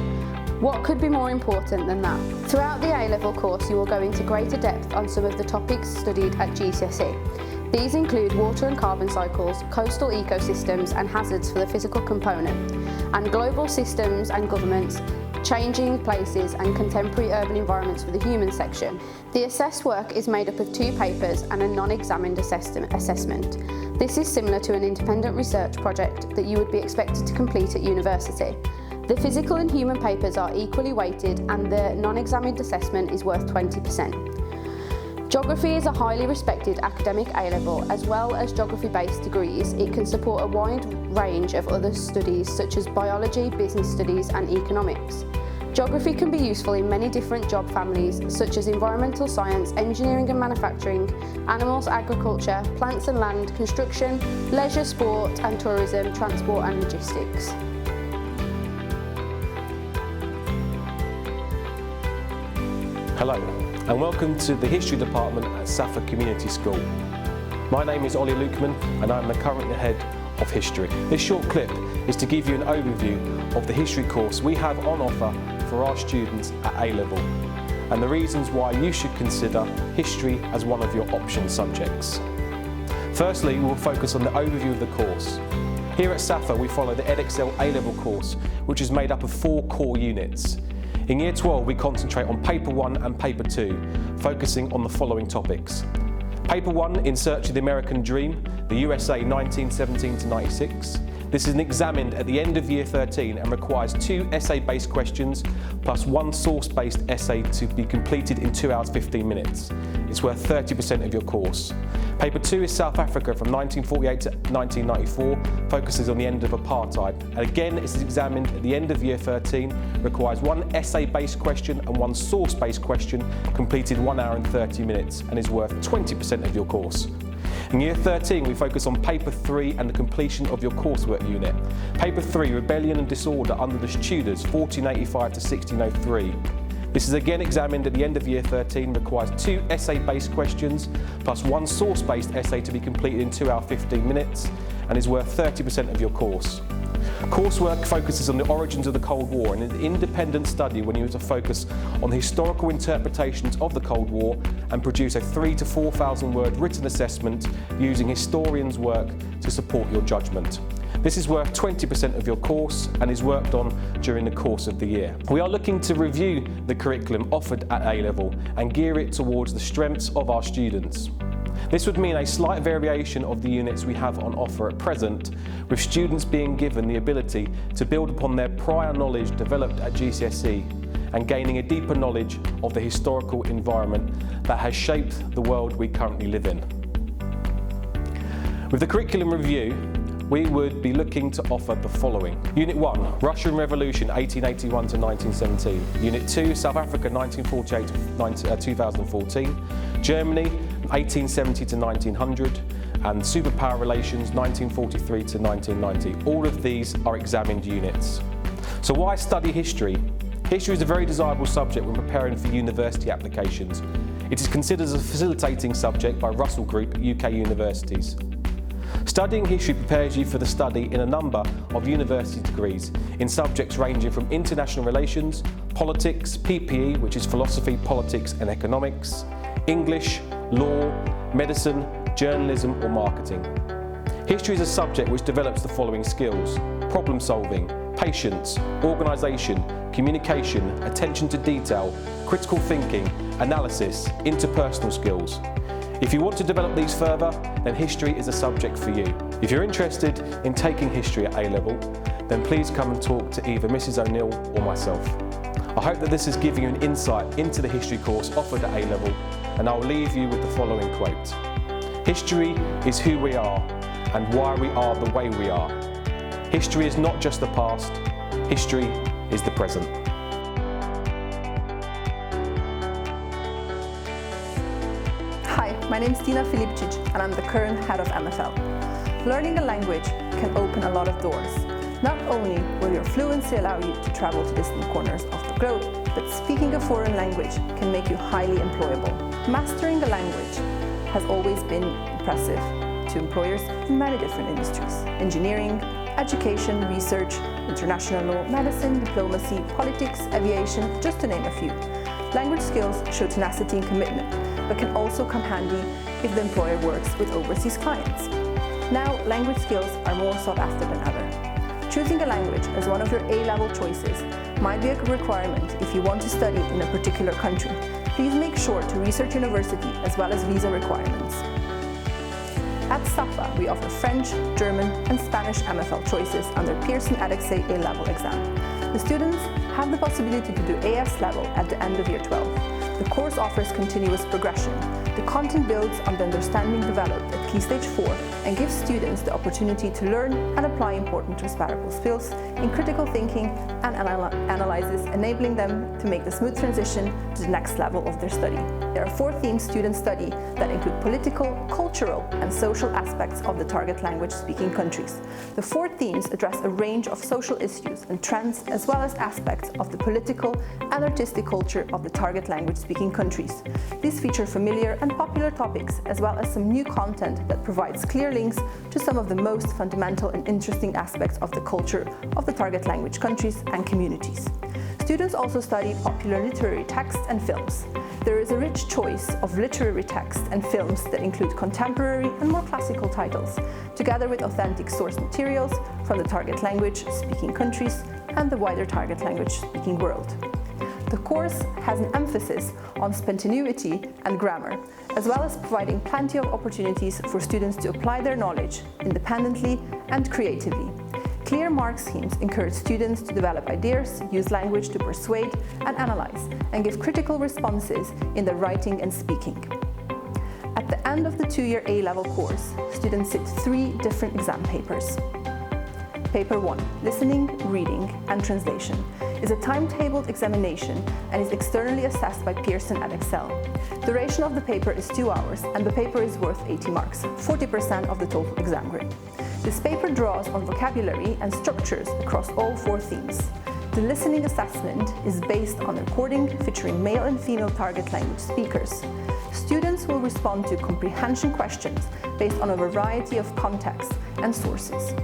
What could be more important than that? Throughout the A-level course you will go into greater depth on some of the topics studied at GCSE. These include water and carbon cycles, coastal ecosystems and hazards for the physical component, and global systems and governments, changing places and contemporary urban environments for the human section. The assessed work is made up of 2 papers and a non-examined assessment. This is similar to an independent research project that you would be expected to complete at university. The physical and human papers are equally weighted and the non-examined assessment is worth 20%. Geography is a highly respected academic A-level. As well as geography-based degrees, it can support a wide range of other studies such as biology, business studies and economics. Geography can be useful in many different job families such as environmental science, engineering and manufacturing, animals, agriculture, plants and land, construction, leisure, sport and tourism, transport and logistics. Hello and welcome to the History Department at Safa Community School. My name is Ollie Lukeman and I'm the current Head of History. This short clip is to give you an overview of the history course we have on offer for our students at A-level and the reasons why you should consider history as one of your option subjects. Firstly, we will focus on the overview of the course. Here at Safa we follow the Edexcel A-level course, which is made up of 4 core units. In Year 12 we concentrate on Paper 1 and Paper 2, focusing on the following topics. Paper 1, In Search of the American Dream, the USA 1917 to 96. This is examined at the end of Year 13 and requires 2 essay-based questions plus 1 source-based essay to be completed in 2 hours 15 minutes. It's worth 30% of your course. Paper 2 is South Africa from 1948 to 1994, focuses on the end of apartheid. And again, it's examined at the end of Year 13, requires 1 essay-based question and 1 source-based question, completed 1 hour and 30 minutes, and is worth 20% of your course. In Year 13, we focus on Paper 3 and the completion of your coursework unit. Paper 3, Rebellion and Disorder under the Tudors, 1485 to 1603. This is again examined at the end of Year 13, requires 2 essay-based questions, plus 1 source-based essay to be completed in 2 hours 15 minutes, and is worth 30% of your course. Coursework focuses on the origins of the Cold War and an independent study when you have to focus on the historical interpretations of the Cold War and produce a 3,000 to 4,000 word written assessment using historians' work to support your judgment. This is worth 20% of your course and is worked on during the course of the year. We are looking to review the curriculum offered at A-level and gear it towards the strengths of our students. This would mean a slight variation of the units we have on offer at present, with students being given the ability to build upon their prior knowledge developed at GCSE and gaining a deeper knowledge of the historical environment that has shaped the world we currently live in. With the curriculum review, we would be looking to offer the following. Unit 1, Russian Revolution 1881 to 1917. Unit 2, South Africa 1948 to 2014. Germany 1870 to 1900. And Superpower Relations 1943 to 1990. All of these are examined units. So why study history? History is a very desirable subject when preparing for university applications. It is considered as a facilitating subject by Russell Group UK universities. Studying history prepares you for the study in a number of university degrees in subjects ranging from international relations, politics, PPE, which is philosophy, politics and economics, English, law, medicine, journalism or marketing. History is a subject which develops the following skills: problem solving, patience, organisation, communication, attention to detail, critical thinking, analysis, interpersonal skills. If you want to develop these further, then history is a subject for you. If you're interested in taking history at A-level, then please come and talk to either Mrs. O'Neill or myself. I hope that this has given you an insight into the history course offered at A-level, and I'll leave you with the following quote. History is who we are and why we are the way we are. History is not just the past, history is the present. Hi, my name is Tina Filipcic and I'm the current head of MFL. Learning a language can open a lot of doors. Not only will your fluency allow you to travel to distant corners of the globe, but speaking a foreign language can make you highly employable. Mastering a language has always been impressive to employers in many different industries: engineering, education, research, international law, medicine, diplomacy, politics, aviation, just to name a few. Language skills show tenacity and commitment, but can also come handy if the employer works with overseas clients. Now, language skills are more sought after than ever. Choosing a language as one of your A-level choices might be a requirement if you want to study in a particular country. Please make sure to research university as well as visa requirements. At SAFA, we offer French, German and Spanish MFL choices under Pearson Edexcel A-level exam. The students have the possibility to do AS level at the end of year 12. The course offers continuous progression. The content builds on the understanding developed at Key Stage 4 and gives students the opportunity to learn and apply important transferable skills in critical thinking and analysis, enabling them to make the smooth transition to the next level of their study. There are 4 themes students study that include political, cultural and social aspects of the target language-speaking countries. The 4 themes address a range of social issues and trends as well as aspects of the political and artistic culture of the target language-speaking countries. These feature familiar and popular topics as well as some new content that provides clear links to some of the most fundamental and interesting aspects of the culture of the target language countries and communities. Students also study popular literary texts and films. There is a rich choice of literary texts and films that include contemporary and more classical titles, together with authentic source materials from the target language-speaking countries and the wider target language-speaking world. The course has an emphasis on spontaneity and grammar, as well as providing plenty of opportunities for students to apply their knowledge independently and creatively. Clear mark schemes encourage students to develop ideas, use language to persuade and analyze, and give critical responses in their writing and speaking. At the end of the 2-year A-level course, students sit 3 different exam papers. Paper 1, Listening, Reading and Translation, is a timetabled examination and is externally assessed by Pearson Edexcel. Duration of the paper is 2 hours and the paper is worth 80 marks, 40% of the total exam grade. This paper draws on vocabulary and structures across all 4 themes. The listening assessment is based on a recording featuring male and female target language speakers. Students will respond to comprehension questions based on a variety of contexts and sources.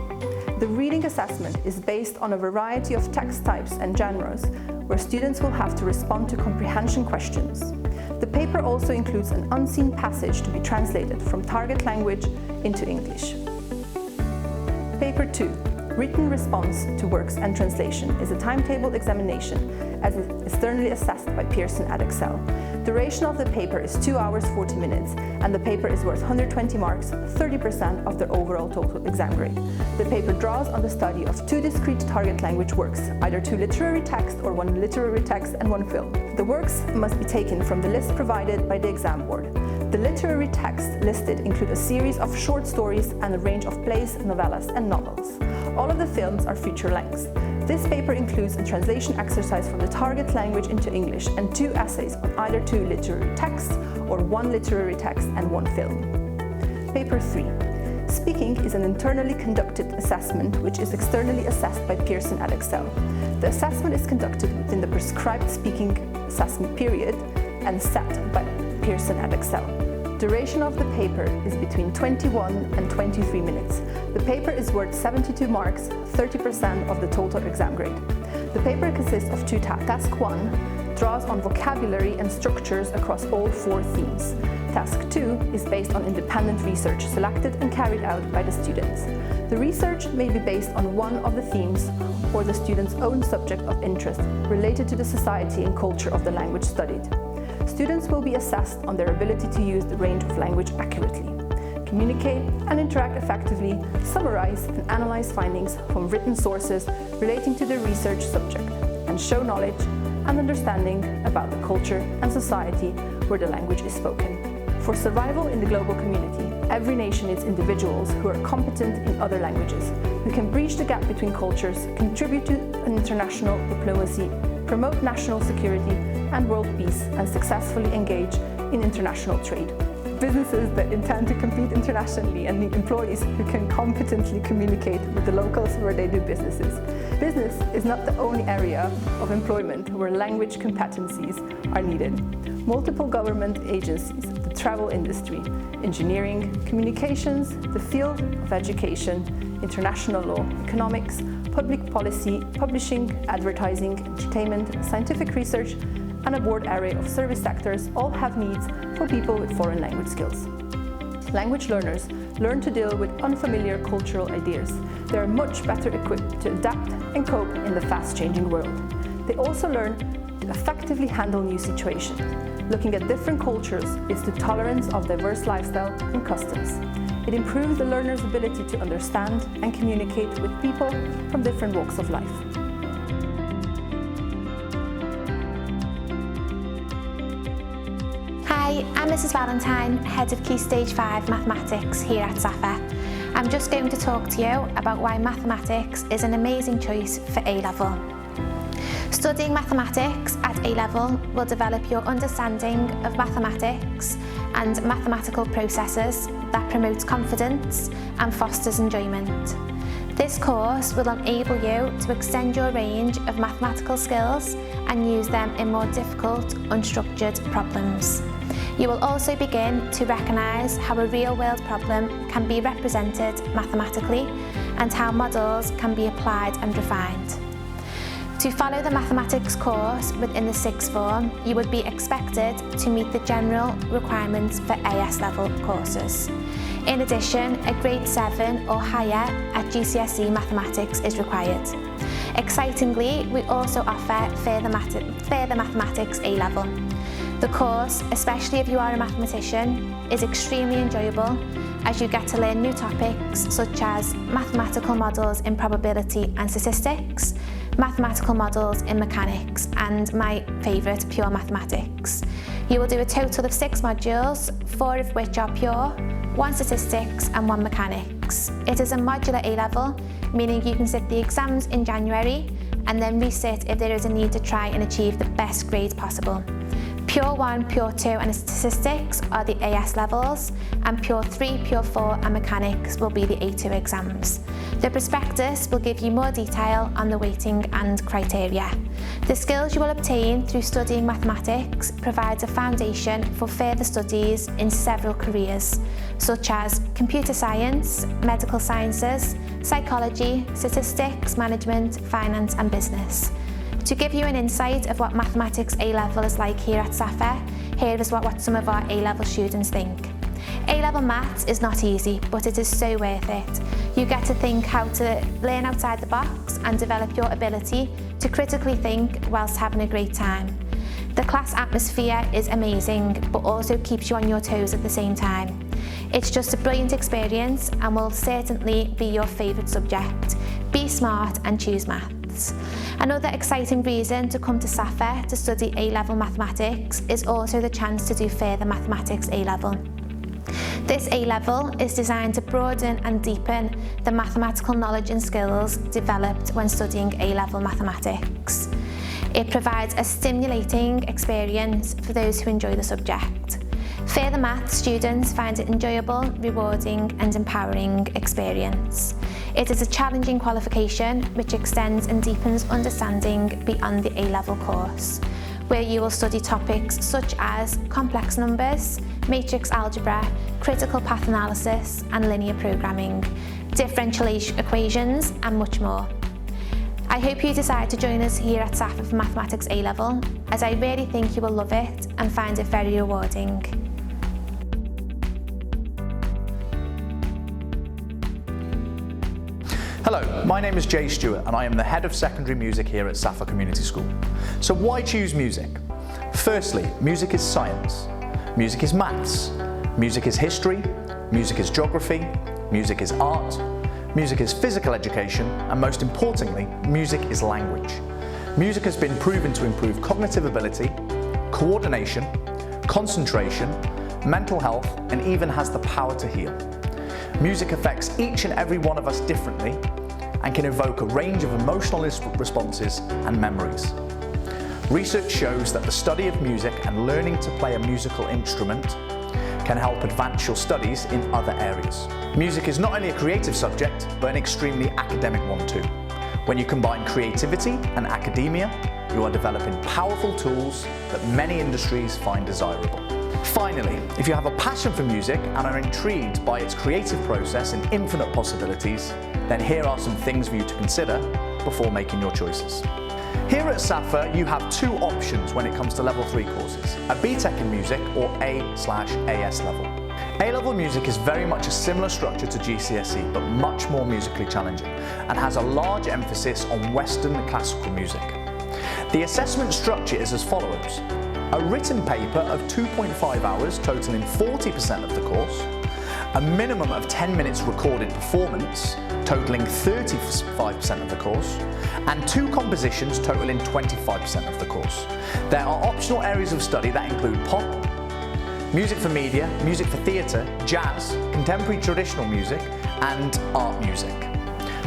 The reading assessment is based on a variety of text types and genres, where students will have to respond to comprehension questions. The paper also includes an unseen passage to be translated from target language into English. Paper 2, Written Response to Works and Translation, is a timetabled examination as is externally assessed by Pearson Edexcel. Duration of the paper is 2 hours 40 minutes and the paper is worth 120 marks, 30% of the overall total exam grade. The paper draws on the study of 2 discrete target language works, either 2 literary texts or 1 literary text and 1 film. The works must be taken from the list provided by the exam board. The literary texts listed include a series of short stories and a range of plays, novellas and novels. All of the films are feature lengths. This paper includes a translation exercise from the target language into English and 2 essays on either 2 literary texts or 1 literary text and 1 film. Paper 3. Speaking is an internally conducted assessment which is externally assessed by Pearson Edexcel. The assessment is conducted within the prescribed speaking assessment period and set by Pearson Edexcel. Duration of the paper is between 21 and 23 minutes. The paper is worth 72 marks, 30% of the total exam grade. The paper consists of 2 tasks. Task 1 draws on vocabulary and structures across all 4 themes. Task 2 is based on independent research selected and carried out by the students. The research may be based on one of the themes or the student's own subject of interest related to the society and culture of the language studied. Students will be assessed on their ability to use the range of language accurately, communicate and interact effectively, summarize and analyze findings from written sources relating to the research subject, and show knowledge and understanding about the culture and society where the language is spoken. For survival in the global community, every nation needs individuals who are competent in other languages, who can bridge the gap between cultures, contribute to international diplomacy, promote national security and world peace, and successfully engage in international trade. Businesses that intend to compete internationally and need employees who can competently communicate with the locals where they do businesses. Business is not the only area of employment where language competencies are needed. Multiple government agencies, the travel industry, engineering, communications, the field of education, international law, economics, public policy, publishing, advertising, entertainment, scientific research, and a broad array of service sectors all have needs for people with foreign language skills. Language learners learn to deal with unfamiliar cultural ideas. They are much better equipped to adapt and cope in the fast-changing world. They also learn to effectively handle new situations. Looking at different cultures is the tolerance of diverse lifestyle and customs. It improves the learner's ability to understand and communicate with people from different walks of life. Hi, I'm Mrs Valentine, Head of Key Stage 5 Mathematics here at SAFA. I'm just going to talk to you about why mathematics is an amazing choice for A-level. Studying mathematics at A-level will develop your understanding of mathematics and mathematical processes that promotes confidence and fosters enjoyment. This course will enable you to extend your range of mathematical skills and use them in more difficult, unstructured problems. You will also begin to recognise how a real-world problem can be represented mathematically and how models can be applied and refined. To follow the mathematics course within the sixth form, you would be expected to meet the general requirements for AS level courses. In addition, a grade 7 or higher at GCSE mathematics is required. Excitingly, we also offer further mathematics A-level. The course, especially if you are a mathematician, is extremely enjoyable as you get to learn new topics such as mathematical models in probability and statistics, mathematical models in mechanics, and my favourite, pure mathematics. You will do a total of 6 modules, 4 of which are pure, 1 statistics and 1 mechanics. It is a modular A-level, meaning you can sit the exams in January and then resit if there is a need to try and achieve the best grade possible. Pure 1, Pure 2 and Statistics are the AS levels, and Pure 3, Pure 4 and Mechanics will be the A2 exams. The prospectus will give you more detail on the weighting and criteria. The skills you will obtain through studying mathematics provides a foundation for further studies in several careers, such as computer science, medical sciences, psychology, statistics, management, finance and business. To give you an insight of what Mathematics A-Level is like here at SAFA, here is what some of our A-Level students think. A-Level Maths is not easy, but it is so worth it. You get to think how to learn outside the box and develop your ability to critically think whilst having a great time. The class atmosphere is amazing, but also keeps you on your toes at the same time. It's just a brilliant experience and will certainly be your favourite subject. Be smart and choose maths. Another exciting reason to come to SAFA to study A-Level mathematics is also the chance to do further mathematics A-Level. This A-Level is designed to broaden and deepen the mathematical knowledge and skills developed when studying A-Level mathematics. It provides a stimulating experience for those who enjoy the subject. Further maths students find it enjoyable, rewarding and empowering experience. It is a challenging qualification which extends and deepens understanding beyond the A-Level course, where you will study topics such as complex numbers, matrix algebra, critical path analysis and linear programming, differential equations and much more. I hope you decide to join us here at SAFA for Mathematics A-Level, as I really think you will love it and find it very rewarding. Hello, my name is Jay Stewart and I am the Head of Secondary Music here at SAFA Community School. So why choose music? Firstly, music is science, music is maths, music is history, music is geography, music is art, music is physical education, and most importantly, music is language. Music has been proven to improve cognitive ability, coordination, concentration, mental health, and even has the power to heal. Music affects each and every one of us differently and can evoke a range of emotional responses and memories. Research shows that the study of music and learning to play a musical instrument can help advance your studies in other areas. Music is not only a creative subject, but an extremely academic one too. When you combine creativity and academia, you are developing powerful tools that many industries find desirable. Finally, if you have a passion for music and are intrigued by its creative process and infinite possibilities, then here are some things for you to consider before making your choices. Here at SAFA, you have two options when it comes to Level 3 courses, a BTEC in Music or A/AS level. A-level music is very much a similar structure to GCSE, but much more musically challenging, and has a large emphasis on Western classical music. The assessment structure is as follows: a written paper of 2.5 hours totaling 40% of the course, a minimum of 10 minutes recorded performance totaling 35% of the course, and 2 compositions totaling 25% of the course. There are optional areas of study that include pop, music for media, music for theatre, jazz, contemporary traditional music, and art music.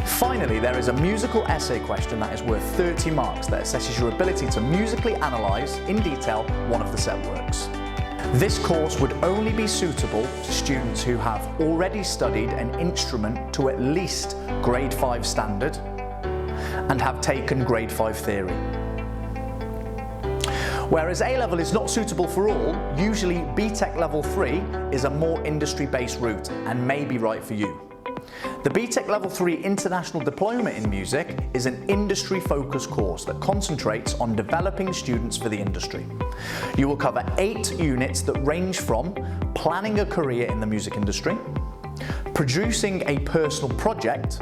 Finally, there is a musical essay question that is worth 30 marks that assesses your ability to musically analyse in detail one of the set works. This course would only be suitable to students who have already studied an instrument to at least grade 5 standard and have taken grade 5 theory. Whereas A-level is not suitable for all, usually BTEC Level 3 is a more industry-based route and may be right for you. The BTEC Level 3 International Diploma in Music is an industry-focused course that concentrates on developing students for the industry. You will cover 8 units that range from planning a career in the music industry, producing a personal project,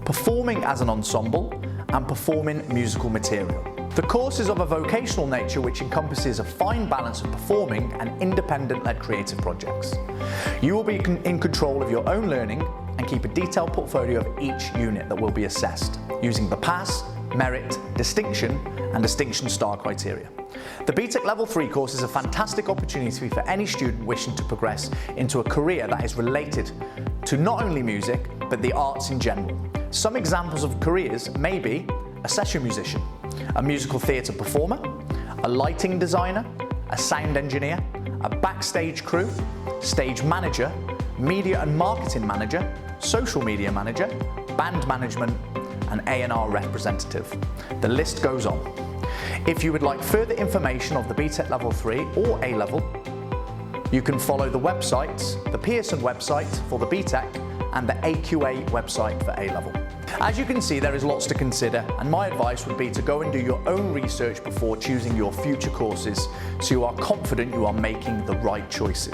performing as an ensemble, and performing musical material. The course is of a vocational nature which encompasses a fine balance of performing and independent-led creative projects. You will be in control of your own learning and keep a detailed portfolio of each unit that will be assessed using the pass, merit, distinction and distinction star criteria. The BTEC Level 3 course is a fantastic opportunity for any student wishing to progress into a career that is related to not only music but the arts in general. Some examples of careers may be a session musician, a musical theatre performer, a lighting designer, a sound engineer, a backstage crew, stage manager, media and marketing manager, social media manager, band management, and A&R representative. The list goes on. If you would like further information of the BTEC Level 3 or A-Level, you can follow the websites, the Pearson website for the BTEC and the AQA website for A-Level. As you can see, there is lots to consider, and my advice would be to go and do your own research before choosing your future courses so you are confident you are making the right choices.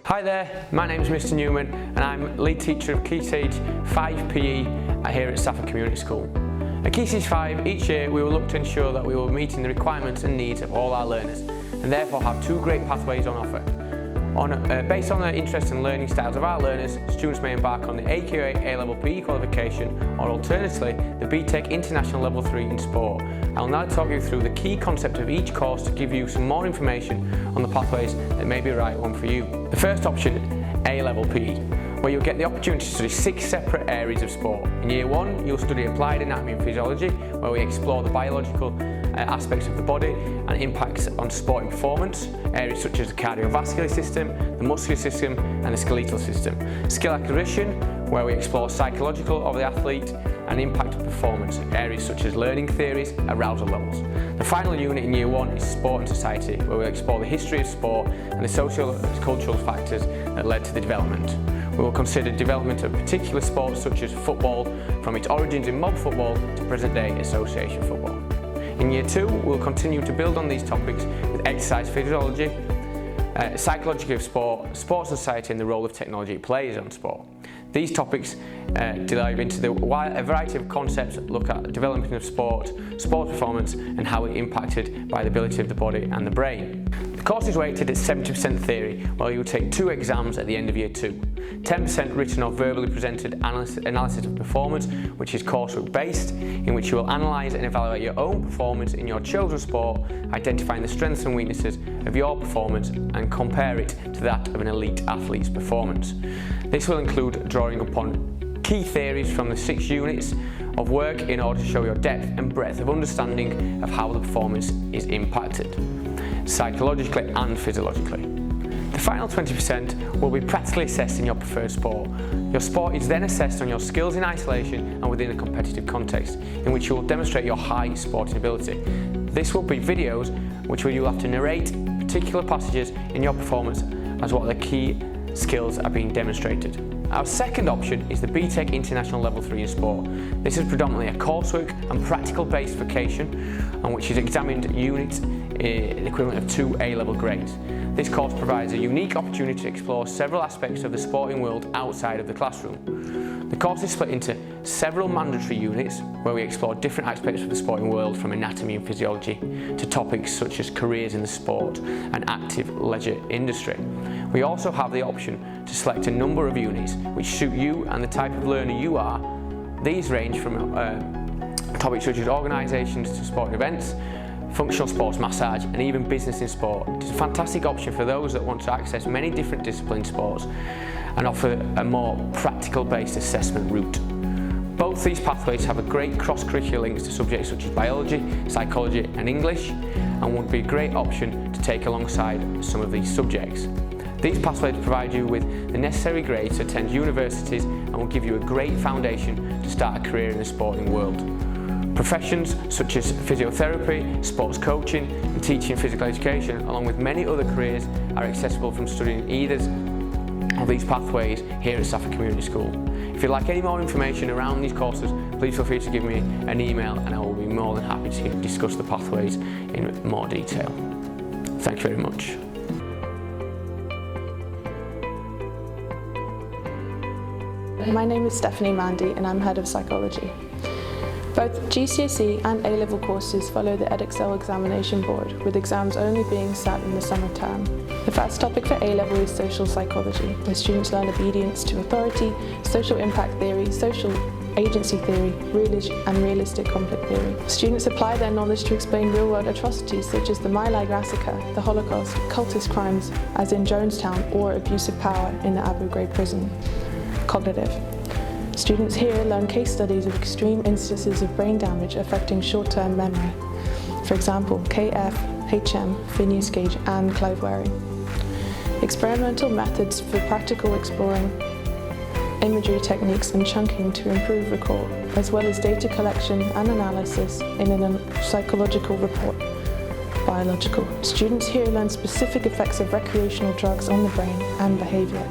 Hi there, my name is Mr Newman and I'm lead teacher of Key Stage 5 PE here at Safa Community School. At Key Stage 5, each year we will look to ensure that we will be meeting the requirements and needs of all our learners and therefore have 2 great pathways on offer. Based on the interest and learning styles of our learners, students may embark on the AQA A-Level PE qualification or alternatively the BTEC International Level 3 in Sport. I will now talk you through the key concept of each course to give you some more information on the pathways that may be the right one for you. The first option, A-Level PE, where you'll get the opportunity to study 6 separate areas of sport. In Year 1, you'll study Applied Anatomy and Physiology, where we explore the biological aspects of the body and impacts on sporting performance, areas such as the cardiovascular system, the muscular system and the skeletal system. Skill acquisition, where we explore psychological of the athlete and impact of performance, areas such as learning theories, arousal levels. The final unit in Year 1 is Sport and Society, where we explore the history of sport and the social and cultural factors that led to the development. We will consider development of particular sports such as football, from its origins in mob football to present-day association football. In Year 2, we'll continue to build on these topics with exercise physiology, psychology of sport, sports and society and the role of technology it plays on sport. These topics dive into a variety of concepts that look at development of sport performance and how it impacted by the ability of the body and the brain. The course is weighted at 70% theory, while you will take 2 exams at the end of Year 2. 10% written or verbally presented analysis of performance, which is coursework based, in which you will analyse and evaluate your own performance in your children's sport, identifying the strengths and weaknesses of your performance and compare it to that of an elite athlete's performance. This will include drawing upon key theories from the 6 units of work in order to show your depth and breadth of understanding of how the performance is impacted, psychologically and physiologically. The final 20% will be practically assessed in your preferred sport. Your sport is then assessed on your skills in isolation and within a competitive context, in which you will demonstrate your high sporting ability. This will be videos which you will have to narrate particular passages in your performance as what the key skills are being demonstrated. Our second option is the BTEC International Level 3 in Sport. This is predominantly a coursework and practical-based vocation, and which is examined units the equivalent of 2 A-level grades. This course provides a unique opportunity to explore several aspects of the sporting world outside of the classroom. The course is split into several mandatory units where we explore different aspects of the sporting world, from anatomy and physiology to topics such as careers in the sport and active leisure industry. We also have the option to select a number of units which suit you and the type of learner you are. These range from topics such as organisations to sporting events, functional sports massage, and even business in sport. It's a fantastic option for those that want to access many different discipline sports and offer a more practical-based assessment route. Both these pathways have a great cross-curricular links to subjects such as biology, psychology and English, and would be a great option to take alongside some of these subjects. These pathways provide you with the necessary grades to attend universities and will give you a great foundation to start a career in the sporting world. Professions such as physiotherapy, sports coaching and teaching physical education, along with many other careers, are accessible from studying either of these pathways here at Saffa Community School. If you'd like any more information around these courses, please feel free to give me an email and I will be more than happy to discuss the pathways in more detail. Thank you very much. My name is Stephanie Mandy and I'm Head of Psychology. Both GCSE and A-level courses follow the Edexcel examination board, with exams only being sat in the summer term. The first topic for A-level is social psychology, where students learn obedience to authority, social impact theory, social agency theory, and realistic conflict theory. Students apply their knowledge to explain real-world atrocities such as the My Lai massacre, the Holocaust, cultist crimes, as in Jonestown, or abuse of power in the Abu Ghraib prison. Cognitive. Students here learn case studies of extreme instances of brain damage affecting short-term memory. For example, KF, HM, Phineas Gage and Clive Wery. Experimental methods for practical exploring, imagery techniques and chunking to improve recall, as well as data collection and analysis in a psychological report. Biological. Students here learn specific effects of recreational drugs on the brain and behaviour.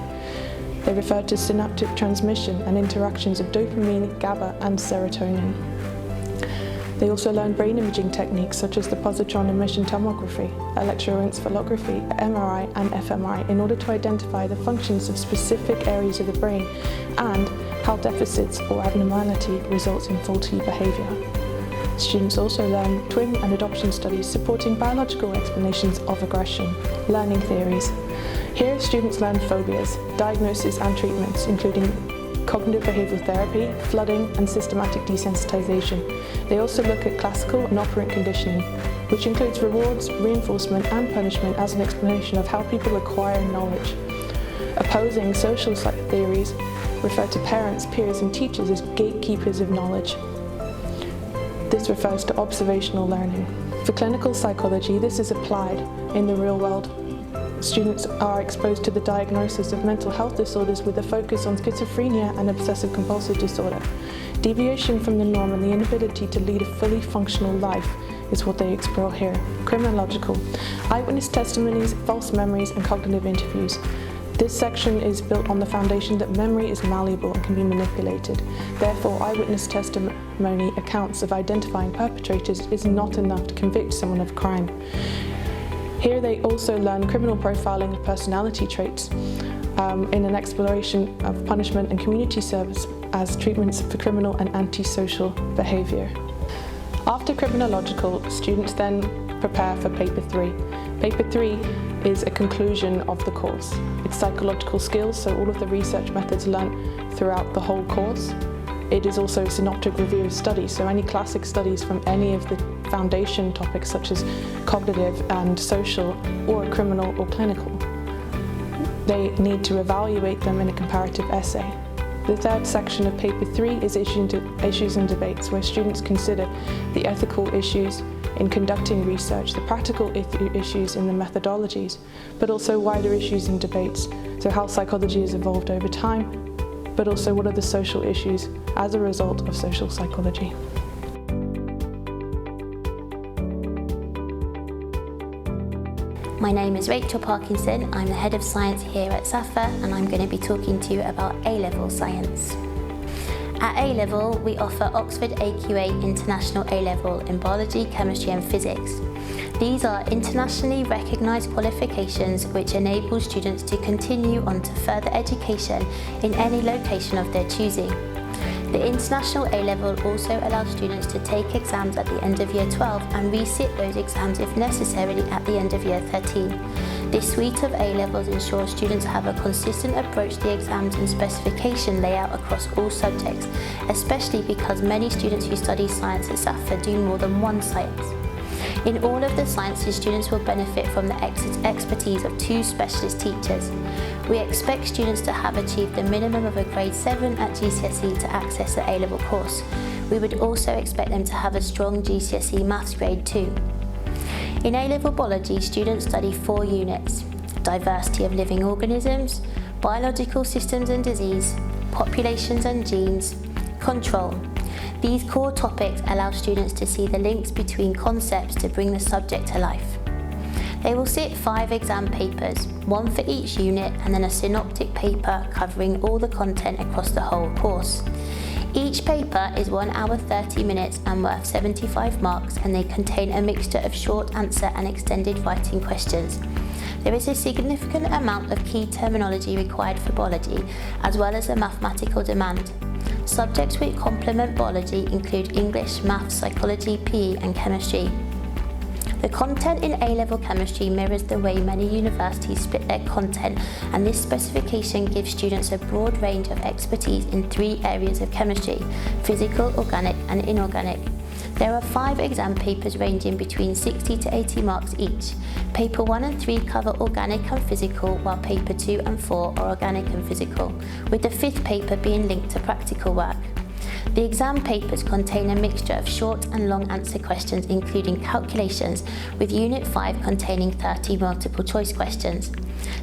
They refer to synaptic transmission and interactions of dopamine, GABA and serotonin. They also learn brain imaging techniques such as the positron emission tomography, electroencephalography, MRI and fMRI in order to identify the functions of specific areas of the brain and how deficits or abnormality results in faulty behaviour. Students also learn twin and adoption studies supporting biological explanations of aggression, learning theories. Here, students learn phobias, diagnosis and treatments, including cognitive behavioural therapy, flooding and systematic desensitization. They also look at classical and operant conditioning, which includes rewards, reinforcement and punishment as an explanation of how people acquire knowledge. Opposing social theories refer to parents, peers and teachers as gatekeepers of knowledge. This refers to observational learning. For clinical psychology, this is applied in the real world. Students are exposed to the diagnosis of mental health disorders with a focus on schizophrenia and obsessive-compulsive disorder. Deviation from the norm and the inability to lead a fully functional life is what they explore here. Criminological. Eyewitness testimonies, false memories and cognitive interviews. This section is built on the foundation that memory is malleable and can be manipulated. Therefore, eyewitness testimony accounts of identifying perpetrators is not enough to convict someone of crime. Here they also learn criminal profiling of personality traits in an exploration of punishment and community service as treatments for criminal and antisocial behaviour. After criminological, students then prepare for paper 3. Paper 3 is a conclusion of the course. It's psychological skills, so all of the research methods learnt throughout the whole course. It is also a synoptic review of studies, so any classic studies from any of the foundation topics such as cognitive and social or criminal or clinical. They need to evaluate them in a comparative essay. The third section of paper 3 is issues and debates, where students consider the ethical issues in conducting research, the practical issues in the methodologies, but also wider issues and debates, so how psychology has evolved over time, but also what are the social issues as a result of social psychology. My name is Rachel Parkinson. I'm the Head of Science here at SAFA, and I'm going to be talking to you about A-level science. At A-level, we offer Oxford AQA International A-level in biology, chemistry and physics. These are internationally recognised qualifications which enable students to continue on to further education in any location of their choosing. The International A-level also allows students to take exams at the end of Year 12 and resit those exams if necessary at the end of Year 13. This suite of A-levels ensures students have a consistent approach to the exams and specification layout across all subjects, especially because many students who study science at SAFA do more than one science. In all of the sciences, students will benefit from the expertise of 2 specialist teachers. We expect students to have achieved a minimum of a grade 7 at GCSE to access the A-level course. We would also expect them to have a strong GCSE Maths grade 2. In A-level biology, students study 4 units: diversity of living organisms, biological systems and disease, populations and genes, control. These core topics allow students to see the links between concepts to bring the subject to life. They will sit 5 exam papers, 1 for each unit, and then a synoptic paper covering all the content across the whole course. Each paper is 1 hour 30 minutes and worth 75 marks, and they contain a mixture of short answer and extended writing questions. There is a significant amount of key terminology required for biology, as well as a mathematical demand. Subjects which complement biology include English, Maths, Psychology, PE and Chemistry. The content in A-level chemistry mirrors the way many universities split their content, and this specification gives students a broad range of expertise in 3 areas of chemistry: physical, organic and inorganic. There are 5 exam papers ranging between 60 to 80 marks each. Paper 1 and 3 cover organic and physical, while paper 2 and 4 are organic and physical, with the 5th paper being linked to practical work. The exam papers contain a mixture of short and long answer questions, including calculations, with Unit 5 containing 30 multiple choice questions.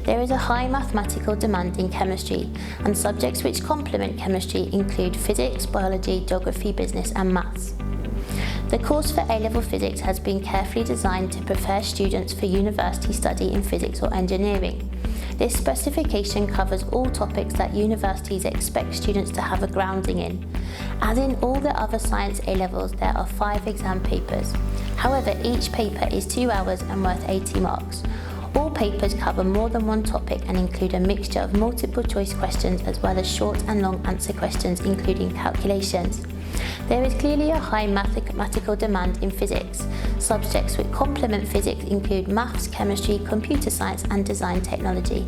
There is a high mathematical demand in chemistry, and subjects which complement chemistry include physics, biology, geography, business and maths. The course for A-level physics has been carefully designed to prepare students for university study in physics or engineering. This specification covers all topics that universities expect students to have a grounding in. As in all the other science A-levels, there are 5 exam papers. However, each paper is 2 hours and worth 80 marks. All papers cover more than one topic and include a mixture of multiple choice questions as well as short and long answer questions, including calculations. There is clearly a high mathematical demand in physics. Subjects which complement physics include maths, chemistry, computer science and design technology.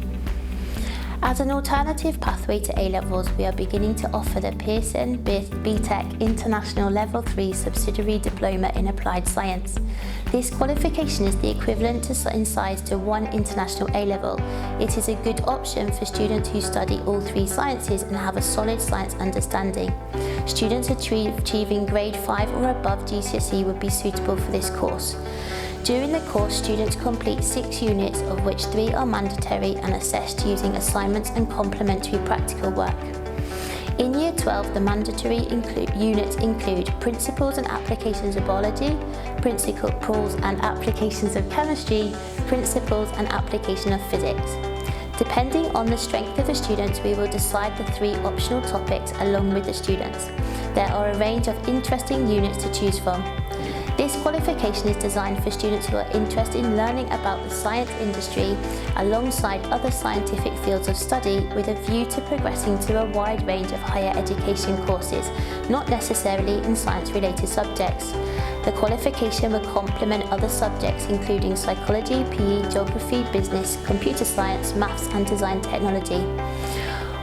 As an alternative pathway to A-levels, we are beginning to offer the Pearson BTEC International Level 3 Subsidiary Diploma in Applied Science. This qualification is the equivalent in size to 1 international A-level. It is a good option for students who study all 3 sciences and have a solid science understanding. Students achieving grade 5 or above GCSE would be suitable for this course. During the course, students complete 6 units, of which 3 are mandatory and assessed using assignments and complementary practical work. In Year 12, the mandatory units include Principles and Applications of Biology, Principles and Applications of Chemistry, Principles and Application of Physics. Depending on the strength of the students, we will decide the 3 optional topics along with the students. There are a range of interesting units to choose from. This qualification is designed for students who are interested in learning about the science industry alongside other scientific fields of study, with a view to progressing to a wide range of higher education courses, not necessarily in science-related subjects. The qualification will complement other subjects including psychology, PE, geography, business, computer science, maths and design technology.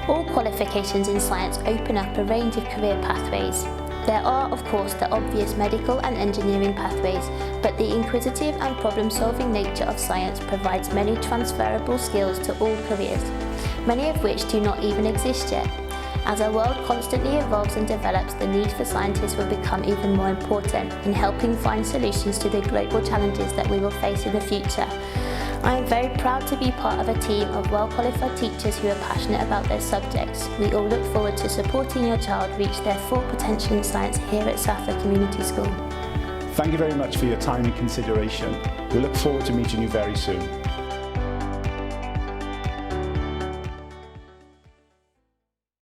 All qualifications in science open up a range of career pathways. There are, of course, the obvious medical and engineering pathways, but the inquisitive and problem-solving nature of science provides many transferable skills to all careers, many of which do not even exist yet. As our world constantly evolves and develops, the need for scientists will become even more important in helping find solutions to the global challenges that we will face in the future. I am very proud to be part of a team of well-qualified teachers who are passionate about their subjects. We all look forward to supporting your child reach their full potential in science here at SAFA Community School. Thank you very much for your time and consideration. We look forward to meeting you very soon.